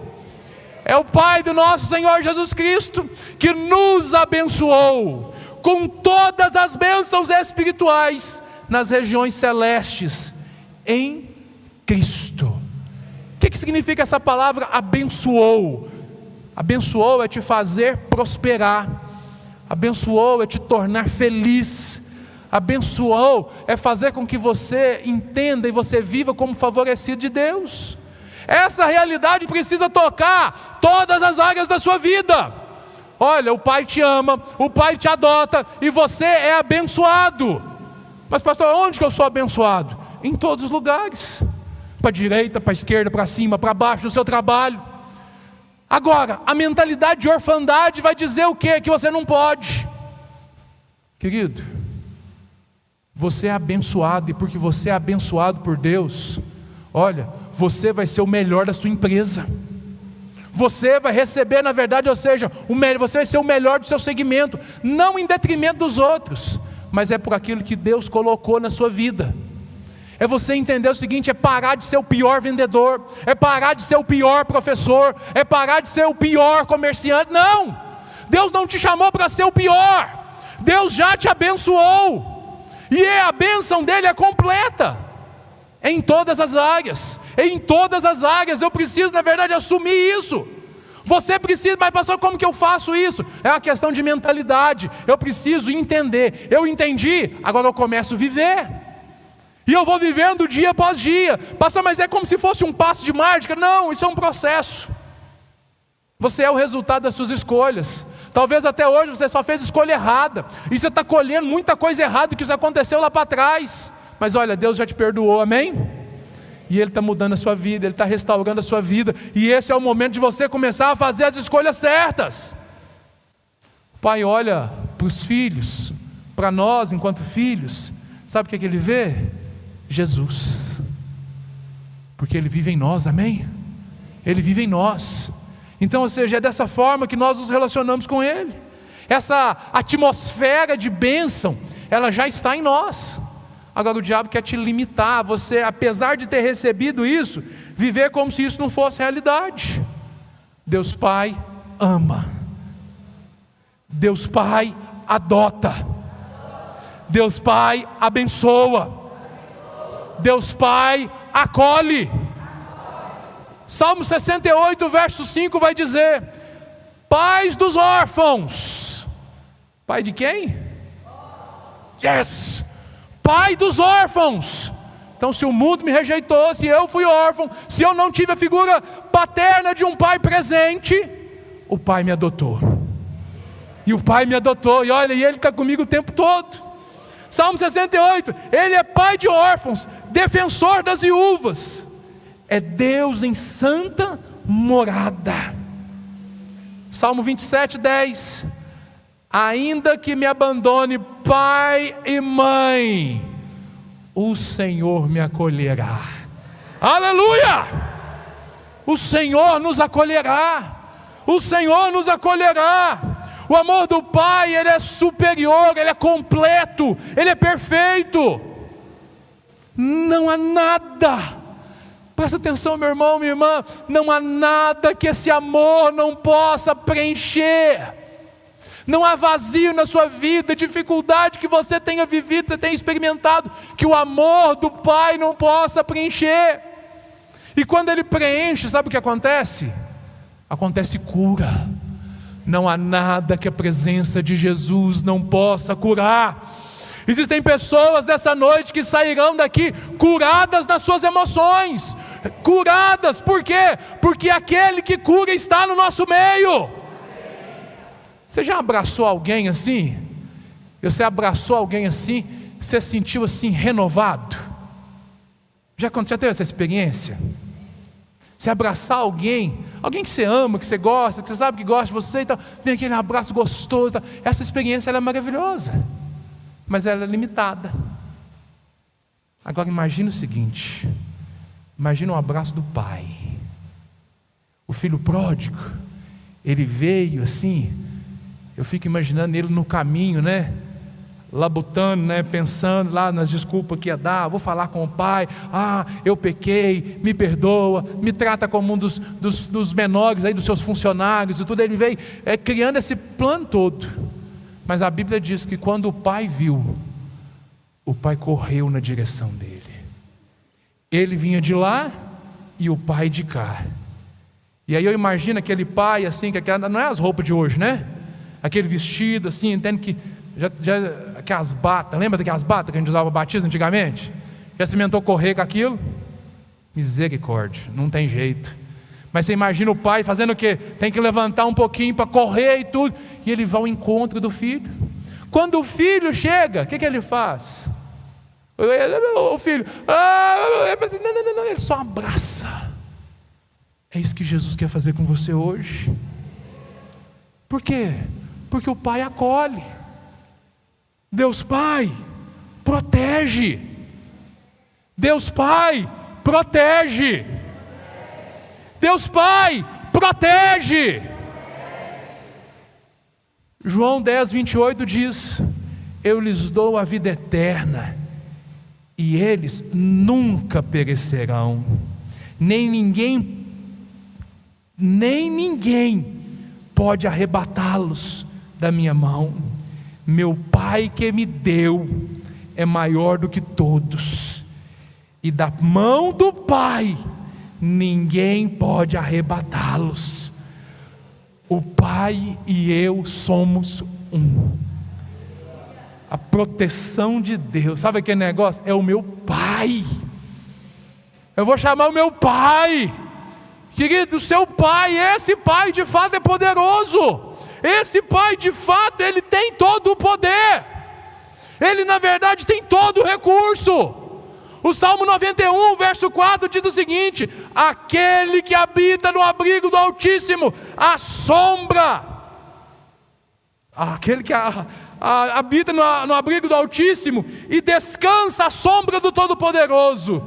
Speaker 1: É o Pai do nosso Senhor Jesus Cristo que nos abençoou com todas as bênçãos espirituais nas regiões celestes em Cristo. O que significa essa palavra abençoou? Abençoou é te fazer prosperar, abençoou é te tornar feliz, abençoou é fazer com que você entenda e você viva como favorecido de Deus. Essa realidade precisa tocar todas as áreas da sua vida. Olha, o Pai te ama, o Pai te adota e você é abençoado. Mas pastor, onde que eu sou abençoado? Em todos os lugares, para a direita, para a esquerda, para cima, para baixo, no seu trabalho. Agora, a mentalidade de orfandade vai dizer o quê? Que você não pode. Querido, você é abençoado, e porque você é abençoado por Deus, olha, você vai ser o melhor da sua empresa. Você vai receber, na verdade, ou seja, você vai ser o melhor do seu segmento, não em detrimento dos outros, mas é por aquilo que Deus colocou na sua vida. É você entender o seguinte: é parar de ser o pior vendedor, é parar de ser o pior professor, é parar de ser o pior comerciante. Não! Deus não te chamou para ser o pior. Deus já te abençoou, e a bênção dele é completa, em todas as áreas, em todas as áreas. Eu preciso, na verdade, assumir isso. Você precisa, mas pastor, como que eu faço isso? É uma questão de mentalidade. Eu preciso entender. Eu entendi, agora eu começo a viver. E eu vou vivendo dia após dia. Pastor, mas é como se fosse um passo de mágica. Não, isso é um processo. Você é o resultado das suas escolhas. Talvez até hoje você só fez escolha errada, e você está colhendo muita coisa errada que isso aconteceu lá para trás. Mas olha, Deus já te perdoou, amém? E Ele está mudando a sua vida, Ele está restaurando a sua vida. E esse é o momento de você começar a fazer as escolhas certas. O pai olha para os filhos, para nós enquanto filhos. Sabe o que Ele vê? Jesus. Porque Ele vive em nós, amém? Ele vive em nós. Então, ou seja, é dessa forma que nós nos relacionamos com Ele. Essa atmosfera de bênção, ela já está em nós. Agora o diabo quer te limitar, você, apesar de ter recebido isso, viver como se isso não fosse realidade. Deus Pai ama. Deus Pai adota. Deus Pai abençoa. Deus Pai acolhe. Salmo 68, verso 5 vai dizer: pais dos órfãos. Pai de quem? Yes! Pai dos órfãos. Então, se o mundo me rejeitou, se eu fui órfão, se eu não tive a figura paterna de um pai presente, o Pai me adotou. E o Pai me adotou, e olha, e Ele está comigo o tempo todo. Salmo 68, Ele é pai de órfãos, defensor das viúvas, é Deus em santa morada. Salmo 27, 10, ainda que me abandone pai e mãe, o Senhor me acolherá. Aleluia! O Senhor nos acolherá. O Senhor nos acolherá. O amor do Pai, Ele é superior, Ele é completo, Ele é perfeito. Não há nada, presta atenção meu irmão, minha irmã, não há nada que esse amor não possa preencher. Não há vazio na sua vida, dificuldade que você tenha vivido, você tenha experimentado, que o amor do Pai não possa preencher. E quando Ele preenche, sabe o que acontece? Acontece cura. Não há nada que a presença de Jesus não possa curar. Existem pessoas dessa noite que sairão daqui curadas nas suas emoções. Curadas, por quê? Porque aquele que cura está no nosso meio. Você já abraçou alguém assim? Você abraçou alguém assim, você sentiu assim renovado? Já teve essa experiência? Você abraçar alguém que você ama, que você gosta, que você sabe que gosta de você e tal, vem aquele abraço gostoso, tal. Essa experiência ela é maravilhosa, mas ela é limitada. Agora imagina o seguinte, imagina um abraço do Pai. O filho pródigo, ele veio assim, eu fico imaginando ele no caminho, né? Labutando, né? Pensando lá nas desculpas que ia dar. Vou falar com o Pai. Eu pequei, me perdoa, me trata como um dos menores aí, dos seus funcionários e tudo. Ele veio criando esse plano todo. Mas a Bíblia diz que quando o Pai viu, o Pai correu na direção dele. Ele vinha de lá e o Pai de cá. E aí eu imagino aquele pai assim, que não é as roupas de hoje, né? Aquele vestido assim, entende que aquelas batas, lembra daquelas batas que a gente usava para batismo antigamente? Já experimentou correr com aquilo? Misericórdia, não tem jeito. Mas você imagina o pai fazendo o quê? Tem que levantar um pouquinho para correr e tudo, e ele vai ao encontro do filho. Quando o filho chega, o que ele faz? O filho, não, ele só abraça. É isso que Jesus quer fazer com você hoje. Por quê? Porque o Pai acolhe. Deus Pai protege. Deus Pai protege. Deus Pai protege. João 10, 28 diz: eu lhes dou a vida eterna, e eles nunca perecerão, nem ninguém pode arrebatá-los da minha mão. Meu Pai que me deu é maior do que todos, e da mão do Pai ninguém pode arrebatá-los. O Pai e eu somos um. A proteção de Deus, sabe aquele negócio? É o meu Pai. Eu vou chamar o meu Pai. Querido, o seu Pai, esse Pai de fato é poderoso. Esse Pai de fato, Ele tem todo o poder. Ele na verdade tem todo o recurso. O Salmo 91, verso 4 diz o seguinte: aquele que habita no abrigo do Altíssimo, a sombra, aquele que habita no abrigo do Altíssimo e descansa à sombra do Todo-Poderoso,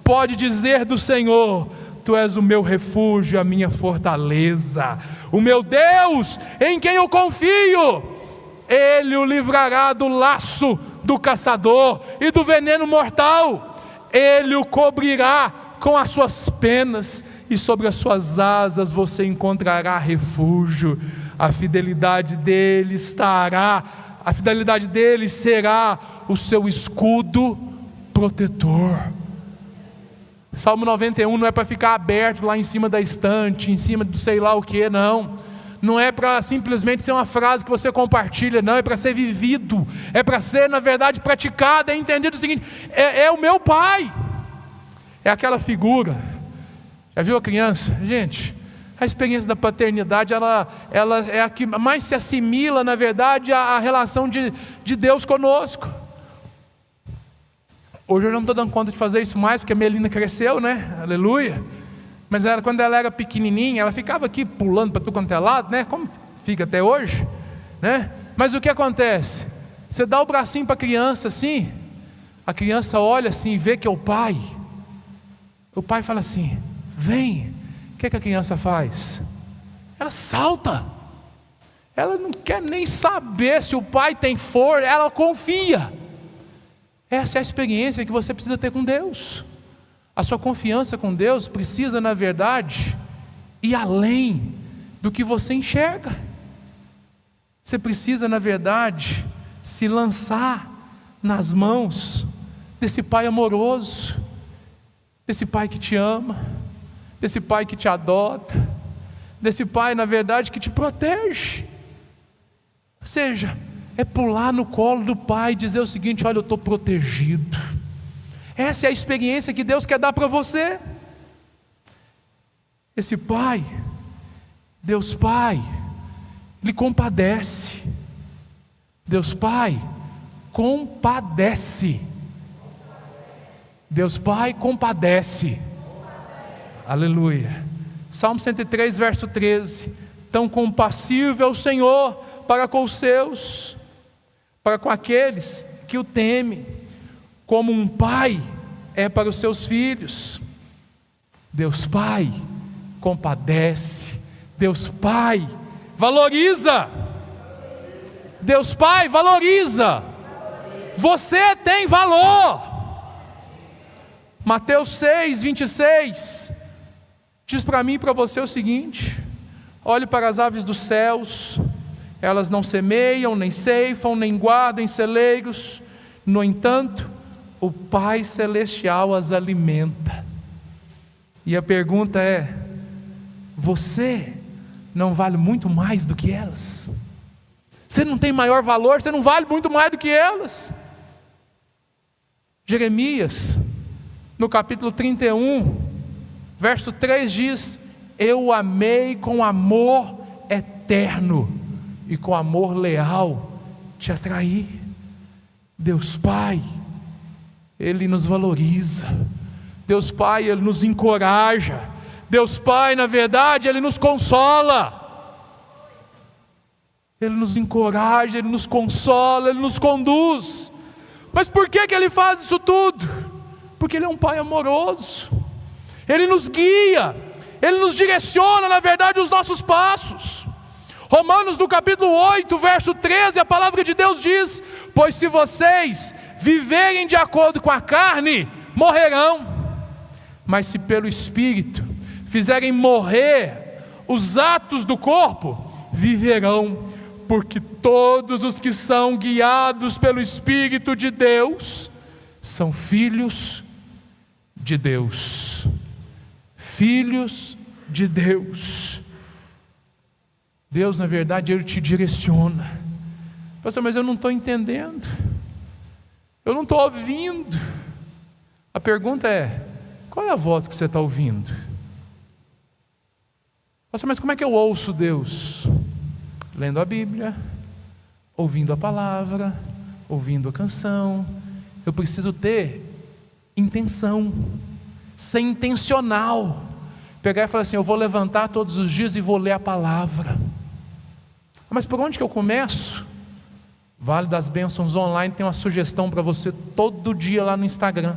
Speaker 1: pode dizer do Senhor: Tu és o meu refúgio, a minha fortaleza, o meu Deus em quem eu confio. Ele o livrará do laço do caçador e do veneno mortal. Ele o cobrirá com as suas penas, e sobre as suas asas você encontrará refúgio. A fidelidade dele será o seu escudo protetor. Salmo 91 não é para ficar aberto lá em cima da estante, em cima do sei lá o que, não. Não é para simplesmente ser uma frase que você compartilha, não. É para ser vivido, é para ser, na verdade, praticado. É entendido o seguinte: é o meu pai, é aquela figura. Já viu a criança? Gente, a experiência da paternidade, ela é a que mais se assimila, na verdade, à relação de Deus conosco. Hoje eu não estou dando conta de fazer isso mais, porque a Melina cresceu, né? Aleluia. Mas quando ela era pequenininha, ela ficava aqui pulando para tudo quanto é lado, né? Como fica até hoje, né? Mas o que acontece? Você dá o bracinho para a criança assim, a criança olha assim e vê que é o pai. O pai fala assim: vem. O que a criança faz? Ela salta. Ela não quer nem saber se o pai tem força, ela confia. Essa é a experiência que você precisa ter com Deus. A sua confiança com Deus precisa, na verdade, ir além do que você enxerga. Você precisa, na verdade, se lançar nas mãos desse Pai amoroso, desse Pai que te ama, desse Pai que te adota, desse Pai, na verdade, que te protege. Ou seja, é pular no colo do Pai e dizer o seguinte: olha, eu estou protegido. Essa é a experiência que Deus quer dar para você. Esse Pai, Deus Pai, Ele compadece. Deus Pai compadece. Deus Pai compadece. Aleluia. Salmo 103, verso 13. Tão compassivo é o Senhor para com os seus, para com aqueles que o temem, como um pai é para os seus filhos. Deus Pai compadece. Deus Pai valoriza. Deus Pai valoriza. Você tem valor. Mateus 6, 26 diz para mim e para você o seguinte: olhe para as aves dos céus, elas não semeiam, nem ceifam, nem guardam em celeiros, no entanto, o Pai Celestial as alimenta. E a pergunta é: você não vale muito mais do que elas? Você não tem maior valor? Você não vale muito mais do que elas? Jeremias, no capítulo 31, verso 3 diz: eu o amei com amor eterno, e com amor leal te atraí. Deus Pai, Ele nos valoriza. Deus Pai, Ele nos encoraja. Deus Pai, na verdade, Ele nos consola. Ele nos encoraja, Ele nos consola, Ele nos conduz. Mas por que Ele faz isso tudo? Porque Ele é um Pai amoroso. Ele nos guia, Ele nos direciona, na verdade, os nossos passos. Romanos, no capítulo 8, verso 13, a palavra de Deus diz: pois se vocês viverem de acordo com a carne, morrerão. Mas se pelo Espírito fizerem morrer os atos do corpo, viverão. Porque todos os que são guiados pelo Espírito de Deus são filhos de Deus. Filhos de Deus. Deus, na verdade, Ele te direciona. Pastor, mas eu não estou entendendo, eu não estou ouvindo. A pergunta é: qual é a voz que você está ouvindo? Pastor, mas como é que eu ouço Deus? Lendo a Bíblia, ouvindo a palavra, ouvindo a canção. Eu preciso ter intenção, ser intencional. Pegar e falar assim: eu vou levantar todos os dias e vou ler a palavra. Mas por onde que eu começo? Vale das Bênçãos Online tem uma sugestão para você todo dia lá no Instagram.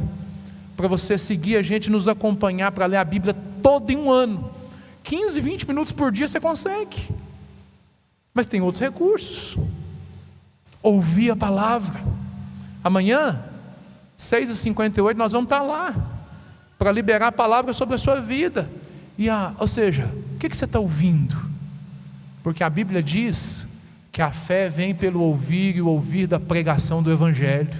Speaker 1: para você seguir a gente, nos acompanhar para ler a Bíblia toda em um ano. 15, 20 minutos por dia você consegue. Mas tem outros recursos. Ouvir a palavra. Amanhã, 6h58, nós vamos estar lá para liberar a palavra sobre a sua vida. Ou seja, o que você está ouvindo? Porque a Bíblia diz que a fé vem pelo ouvir e o ouvir da pregação do Evangelho.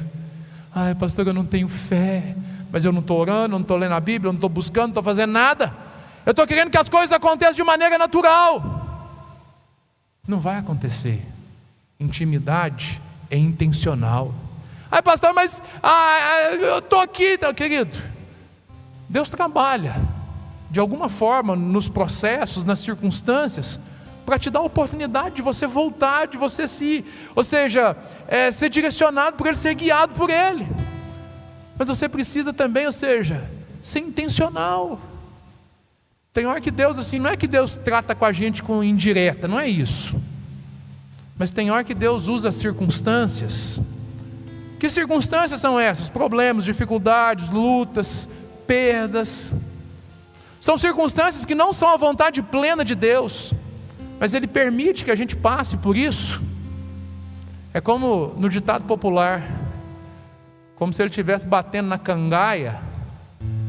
Speaker 1: Ai, pastor, eu não tenho fé, mas eu não estou orando, não estou lendo a Bíblia, eu não estou buscando, não estou fazendo nada. Eu estou querendo que as coisas aconteçam de maneira natural. Não vai acontecer. Intimidade é intencional. Ai, pastor, mas eu estou aqui, querido. Deus trabalha de alguma forma nos processos, nas circunstâncias, para te dar a oportunidade de você voltar, de você ser direcionado por Ele, ser guiado por Ele. Mas você precisa também, ser intencional. Tem hora que Deus, não é que Deus trata com a gente com indireta, não é isso. Mas tem hora que Deus usa as circunstâncias. Que circunstâncias são essas? Problemas, dificuldades, lutas, perdas. São circunstâncias que não são a vontade plena de Deus, mas Ele permite que a gente passe por isso. É como no ditado popular, como se Ele estivesse batendo na cangaia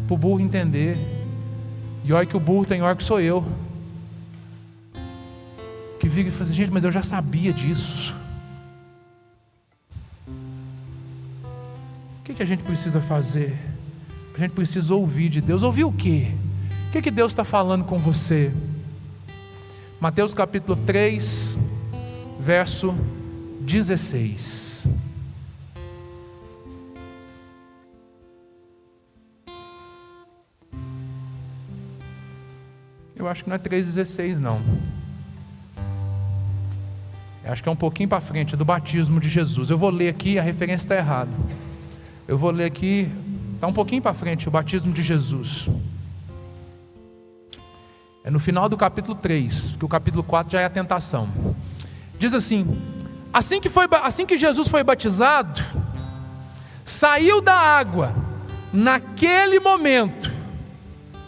Speaker 1: para o burro entender. E olha que o burro tem hora que sou eu, que vira e fala assim: gente, mas eu já sabia disso. O que a gente precisa fazer? A gente precisa ouvir de Deus. Ouvir o quê? O que Deus está falando com você? Mateus capítulo 3, verso 16. Eu acho que não é 3,16 não. Eu acho que é um pouquinho para frente, do batismo de Jesus. Eu vou ler aqui, a referência está errada. Eu vou ler aqui, está um pouquinho para frente, o batismo de Jesus. É no final do capítulo 3, que o capítulo 4 já é a tentação. Diz assim: assim que Jesus foi batizado, saiu da água. Naquele momento,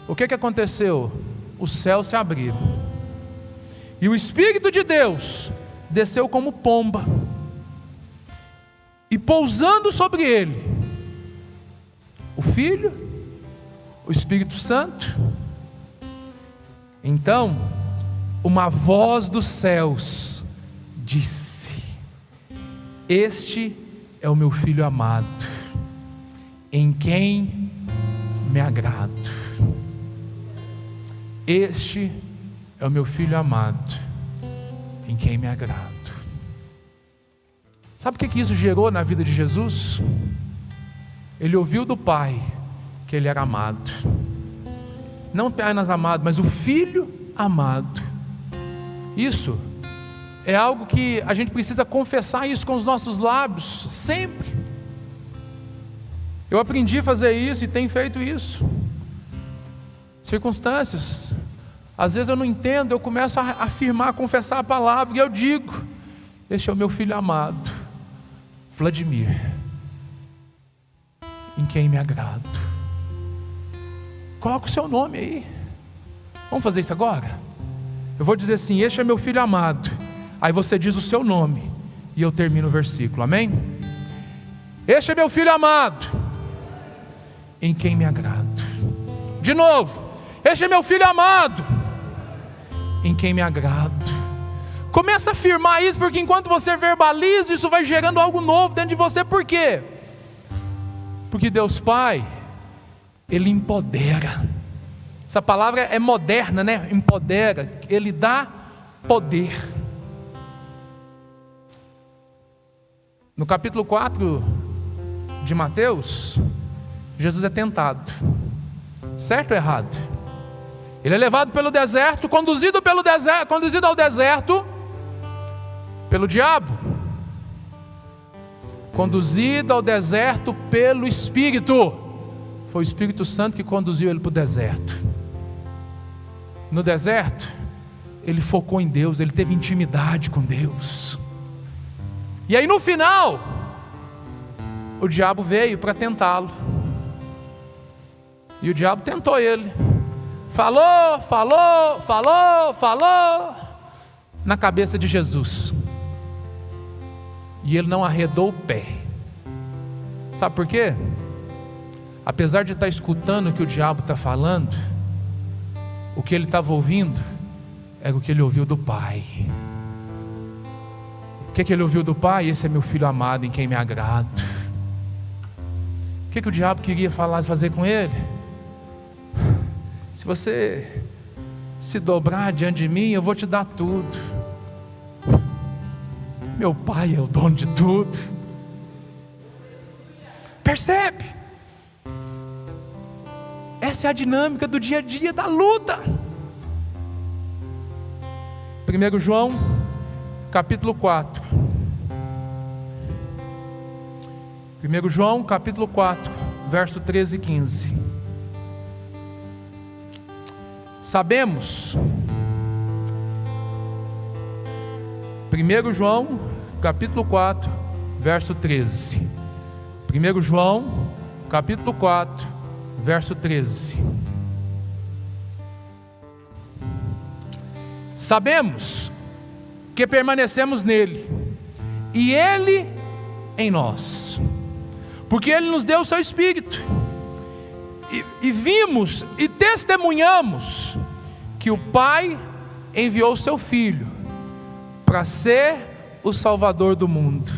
Speaker 1: o que aconteceu? Os céus se abriram, e o Espírito de Deus desceu como pomba, e pousando sobre ele, o Filho, o Espírito Santo. Então, uma voz dos céus disse: este é o meu Filho amado, em quem me agrado. Este é o meu Filho amado, em quem me agrado. Sabe o que isso gerou na vida de Jesus? Ele ouviu do Pai que Ele era amado. Não apenas amado, mas o Filho amado. Isso é algo que a gente precisa confessar isso com os nossos lábios, sempre. Eu aprendi a fazer isso e tenho feito isso. Circunstâncias, às vezes eu não entendo, eu começo a afirmar, a confessar a palavra, e eu digo: este é o meu Filho amado, Vladimir, em quem me agrado. Coloca o seu nome aí. Vamos fazer isso agora? Eu vou dizer assim: este é meu Filho amado. Aí você diz o seu nome, e eu termino o versículo, amém? Este é meu Filho amado, em quem me agrado. De novo: este é meu Filho amado, em quem me agrado. Começa a afirmar isso, porque enquanto você verbaliza, isso vai gerando algo novo dentro de você. Por quê? Porque Deus Pai, Ele empodera. Essa palavra é moderna, né? Empodera. Ele dá poder. No capítulo 4 de Mateus, Jesus é tentado. Certo ou errado? Ele é levado pelo deserto, conduzido ao deserto pelo diabo. Conduzido ao deserto pelo Espírito. Foi o Espírito Santo que conduziu ele para o deserto. No deserto, ele focou em Deus, ele teve intimidade com Deus. E aí no final, o diabo veio para tentá-lo. E o diabo tentou ele. Falou na cabeça de Jesus. E ele não arredou o pé. Sabe por quê? Apesar de estar escutando o que o diabo está falando, o que ele estava ouvindo era o que ele ouviu do Pai. O que ele ouviu do Pai? Esse é meu filho amado, em quem me agrado. O que o diabo queria fazer com ele? Se você se dobrar diante de mim, eu vou te dar tudo. Meu Pai é o dono de tudo. Percebe? Essa é a dinâmica do dia a dia da luta. 1 João, capítulo 4. 1 João, capítulo 4, verso 13 e 15. Sabemos. 1 João, capítulo 4, verso 13. 1 João, capítulo 4, verso 13. Sabemos que permanecemos nele, e ele em nós, porque ele nos deu o seu Espírito, e vimos e testemunhamos que o Pai enviou o seu Filho para ser o Salvador do mundo.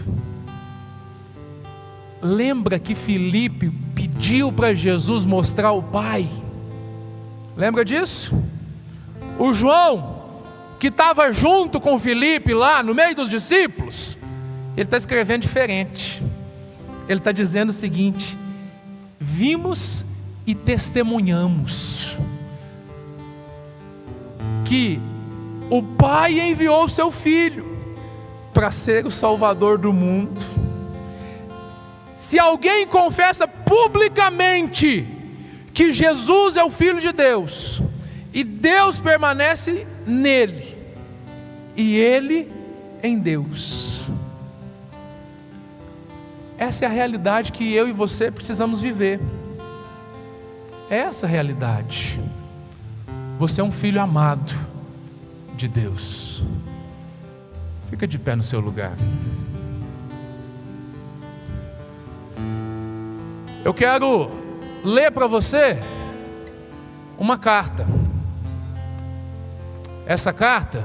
Speaker 1: Lembra que Filipe pediu para Jesus mostrar o Pai? Lembra disso? O João, que estava junto com Filipe lá no meio dos discípulos, ele está escrevendo diferente. Ele está dizendo o seguinte: vimos e testemunhamos que o Pai enviou o seu Filho para ser o Salvador do mundo. Se alguém confessa publicamente que Jesus é o Filho de Deus, e Deus permanece nele, e ele em Deus, essa é a realidade que eu e você precisamos viver. É essa a realidade. Você é um filho amado de Deus. Fica de pé no seu lugar. Eu quero ler para você uma carta. Essa carta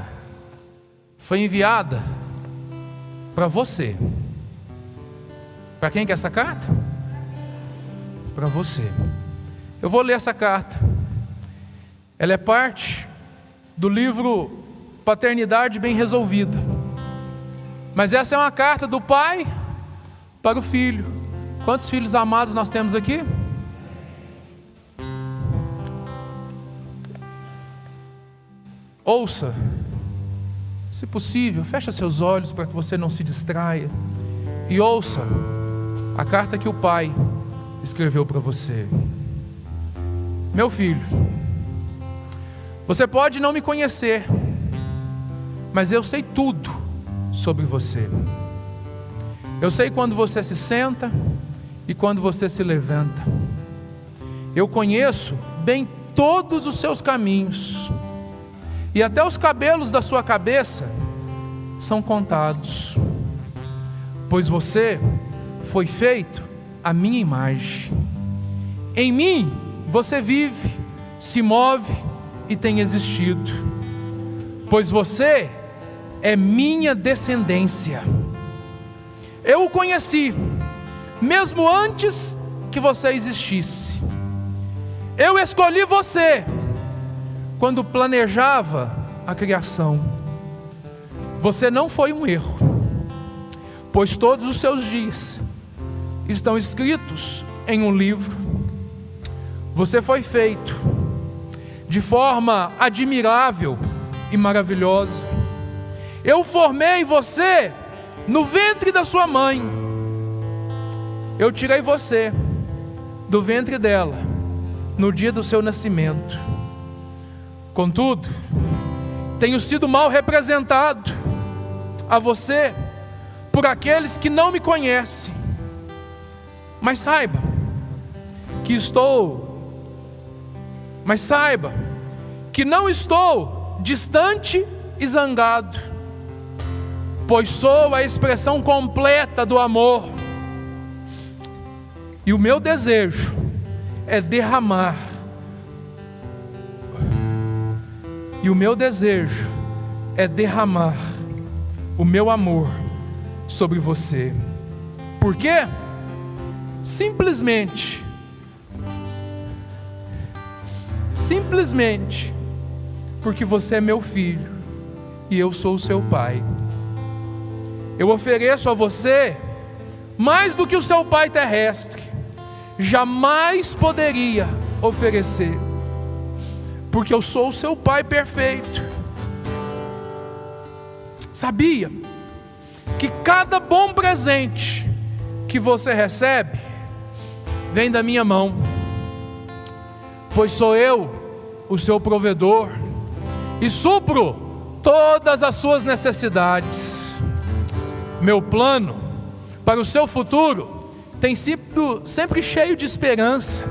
Speaker 1: foi enviada para você. Para quem que é essa carta? Para você. Eu vou ler essa carta. Ela é parte do livro Paternidade Bem Resolvida. Mas essa é uma carta do pai para o filho. Quantos filhos amados nós temos aqui? Ouça, se possível, feche seus olhos para que você não se distraia, e ouça a carta que o pai escreveu para você. Meu filho, você pode não me conhecer, mas eu sei tudo sobre você. Eu sei quando você se senta e quando você se levanta. Eu conheço bem todos os seus caminhos, e até os cabelos da sua cabeça são contados, pois você foi feito à minha imagem. Em mim você vive, se move e tem existido, pois você é minha descendência. Eu o conheci, mesmo antes que você existisse. Eu escolhi você quando planejava a criação. Você não foi um erro, pois todos os seus dias estão escritos em um livro. Você foi feito de forma admirável e maravilhosa. Eu formei você no ventre da sua mãe. Eu tirei você do ventre dela no dia do seu nascimento. Contudo, tenho sido mal representado a você por aqueles que não me conhecem. Mas saiba que estou Mas saiba que não estou distante e zangado, pois sou a expressão completa do amor. E o meu desejo é derramar. E o meu desejo é derramar o meu amor sobre você. Por quê? Simplesmente porque você é meu filho e eu sou o seu pai. Eu ofereço a você mais do que o seu pai terrestre jamais poderia oferecer, porque eu sou o seu pai perfeito. Sabia que cada bom presente que você recebe vem da minha mão, pois sou eu o seu provedor e supro todas as suas necessidades. Meu plano para o seu futuro tem sido sempre cheio de esperança,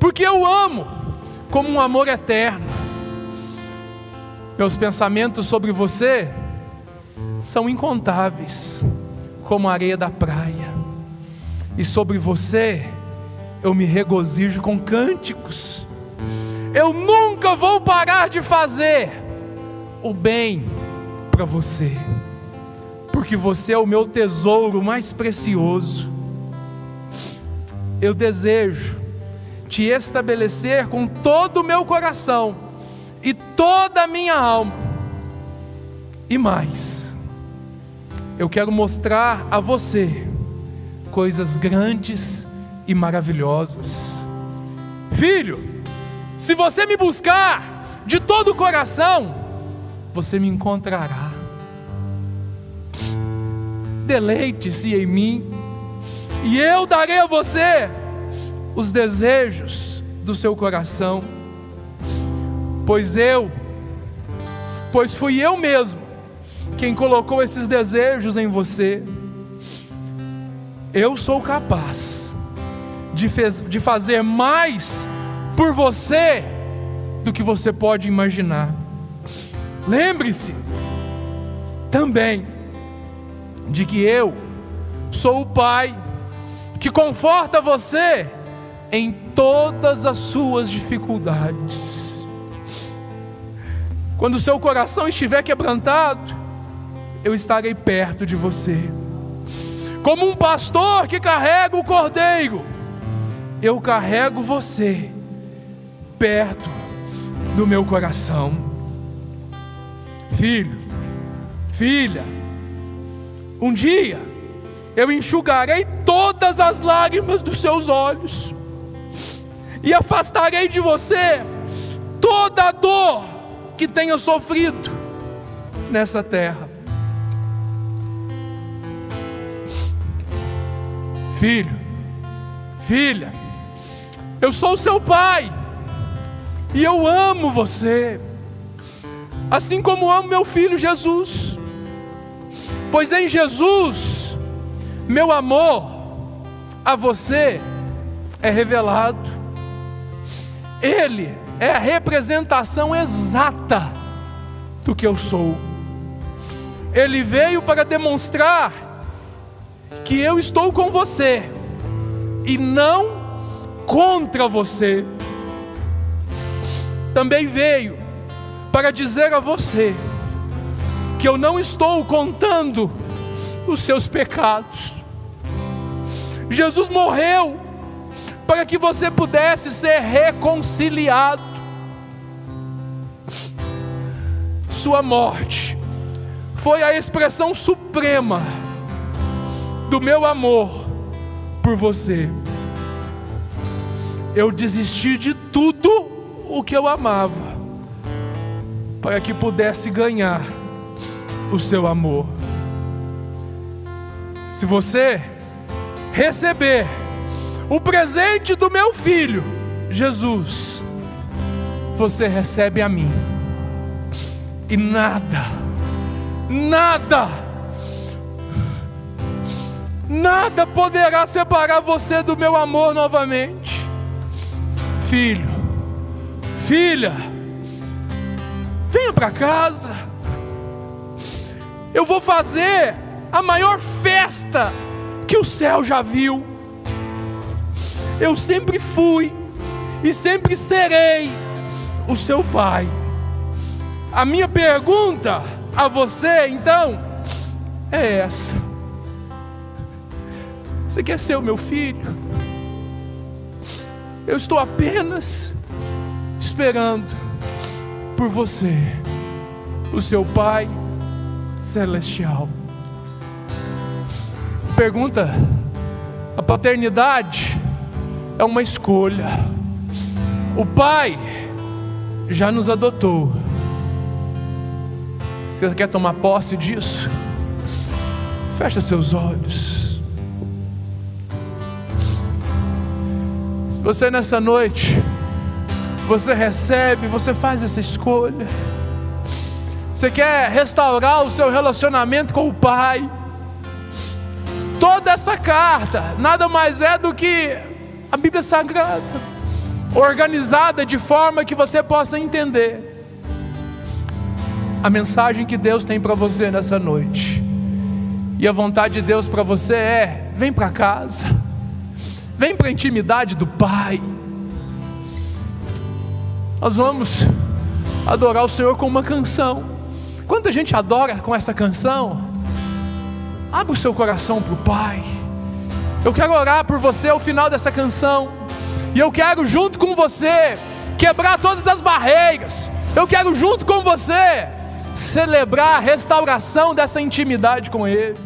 Speaker 1: porque eu amo como um amor eterno. Meus pensamentos sobre você são incontáveis, como a areia da praia, e sobre você eu me regozijo com cânticos. Eu nunca vou parar de fazer o bem para você, porque você é o meu tesouro mais precioso. Eu desejo te estabelecer com todo o meu coração e toda a minha alma. E mais, eu quero mostrar a você coisas grandes e maravilhosas. Filho, se você me buscar de todo o coração, você me encontrará. Deleite-se em mim, e eu darei a você os desejos do seu coração, pois fui eu mesmo quem colocou esses desejos em você. Eu sou capaz de fazer mais por você do que você pode imaginar. Lembre-se também de que eu sou o Pai que conforta você em todas as suas dificuldades. Quando o seu coração estiver quebrantado, eu estarei perto de você. Como um pastor que carrega o cordeiro, eu carrego você perto do meu coração. Filho, filha, um dia eu enxugarei todas as lágrimas dos seus olhos e afastarei de você toda a dor que tenha sofrido nessa terra. Filho, filha, eu sou o seu pai e eu amo você, assim como amo meu filho Jesus, pois em Jesus meu amor a você é revelado. Ele é a representação exata do que eu sou. Ele veio para demonstrar que eu estou com você e não contra você. Também veio para dizer a você que eu não estou contando os seus pecados. Jesus morreu para que você pudesse ser reconciliado. Sua morte foi a expressão suprema do meu amor por você. Eu desisti de tudo o que eu amava para que pudesse ganhar o seu amor. Se você receber o presente do meu filho Jesus, você recebe a mim, e nada poderá separar você do meu amor novamente. Filho, filha, venha para casa. Eu vou fazer a maior festa que o céu já viu. Eu sempre fui e sempre serei o seu pai. A minha pergunta a você, então, é essa: você quer ser o meu filho? Eu estou apenas esperando por você, o seu Pai Celestial. Pergunta: a paternidade é uma escolha. O Pai já nos adotou. Você quer tomar posse disso? Fecha seus olhos. Se você nessa noite, você recebe, você faz essa escolha. Você quer restaurar o seu relacionamento com o Pai. Toda essa carta nada mais é do que a Bíblia Sagrada, organizada de forma que você possa entender a mensagem que Deus tem para você nessa noite. E a vontade de Deus para você é: vem para casa, vem para a intimidade do Pai. Nós vamos adorar o Senhor com uma canção. Quando a gente adora com essa canção, abre o seu coração para o Pai. Eu quero orar por você ao final dessa canção, e eu quero junto com você quebrar todas as barreiras. Eu quero junto com você celebrar a restauração dessa intimidade com Ele.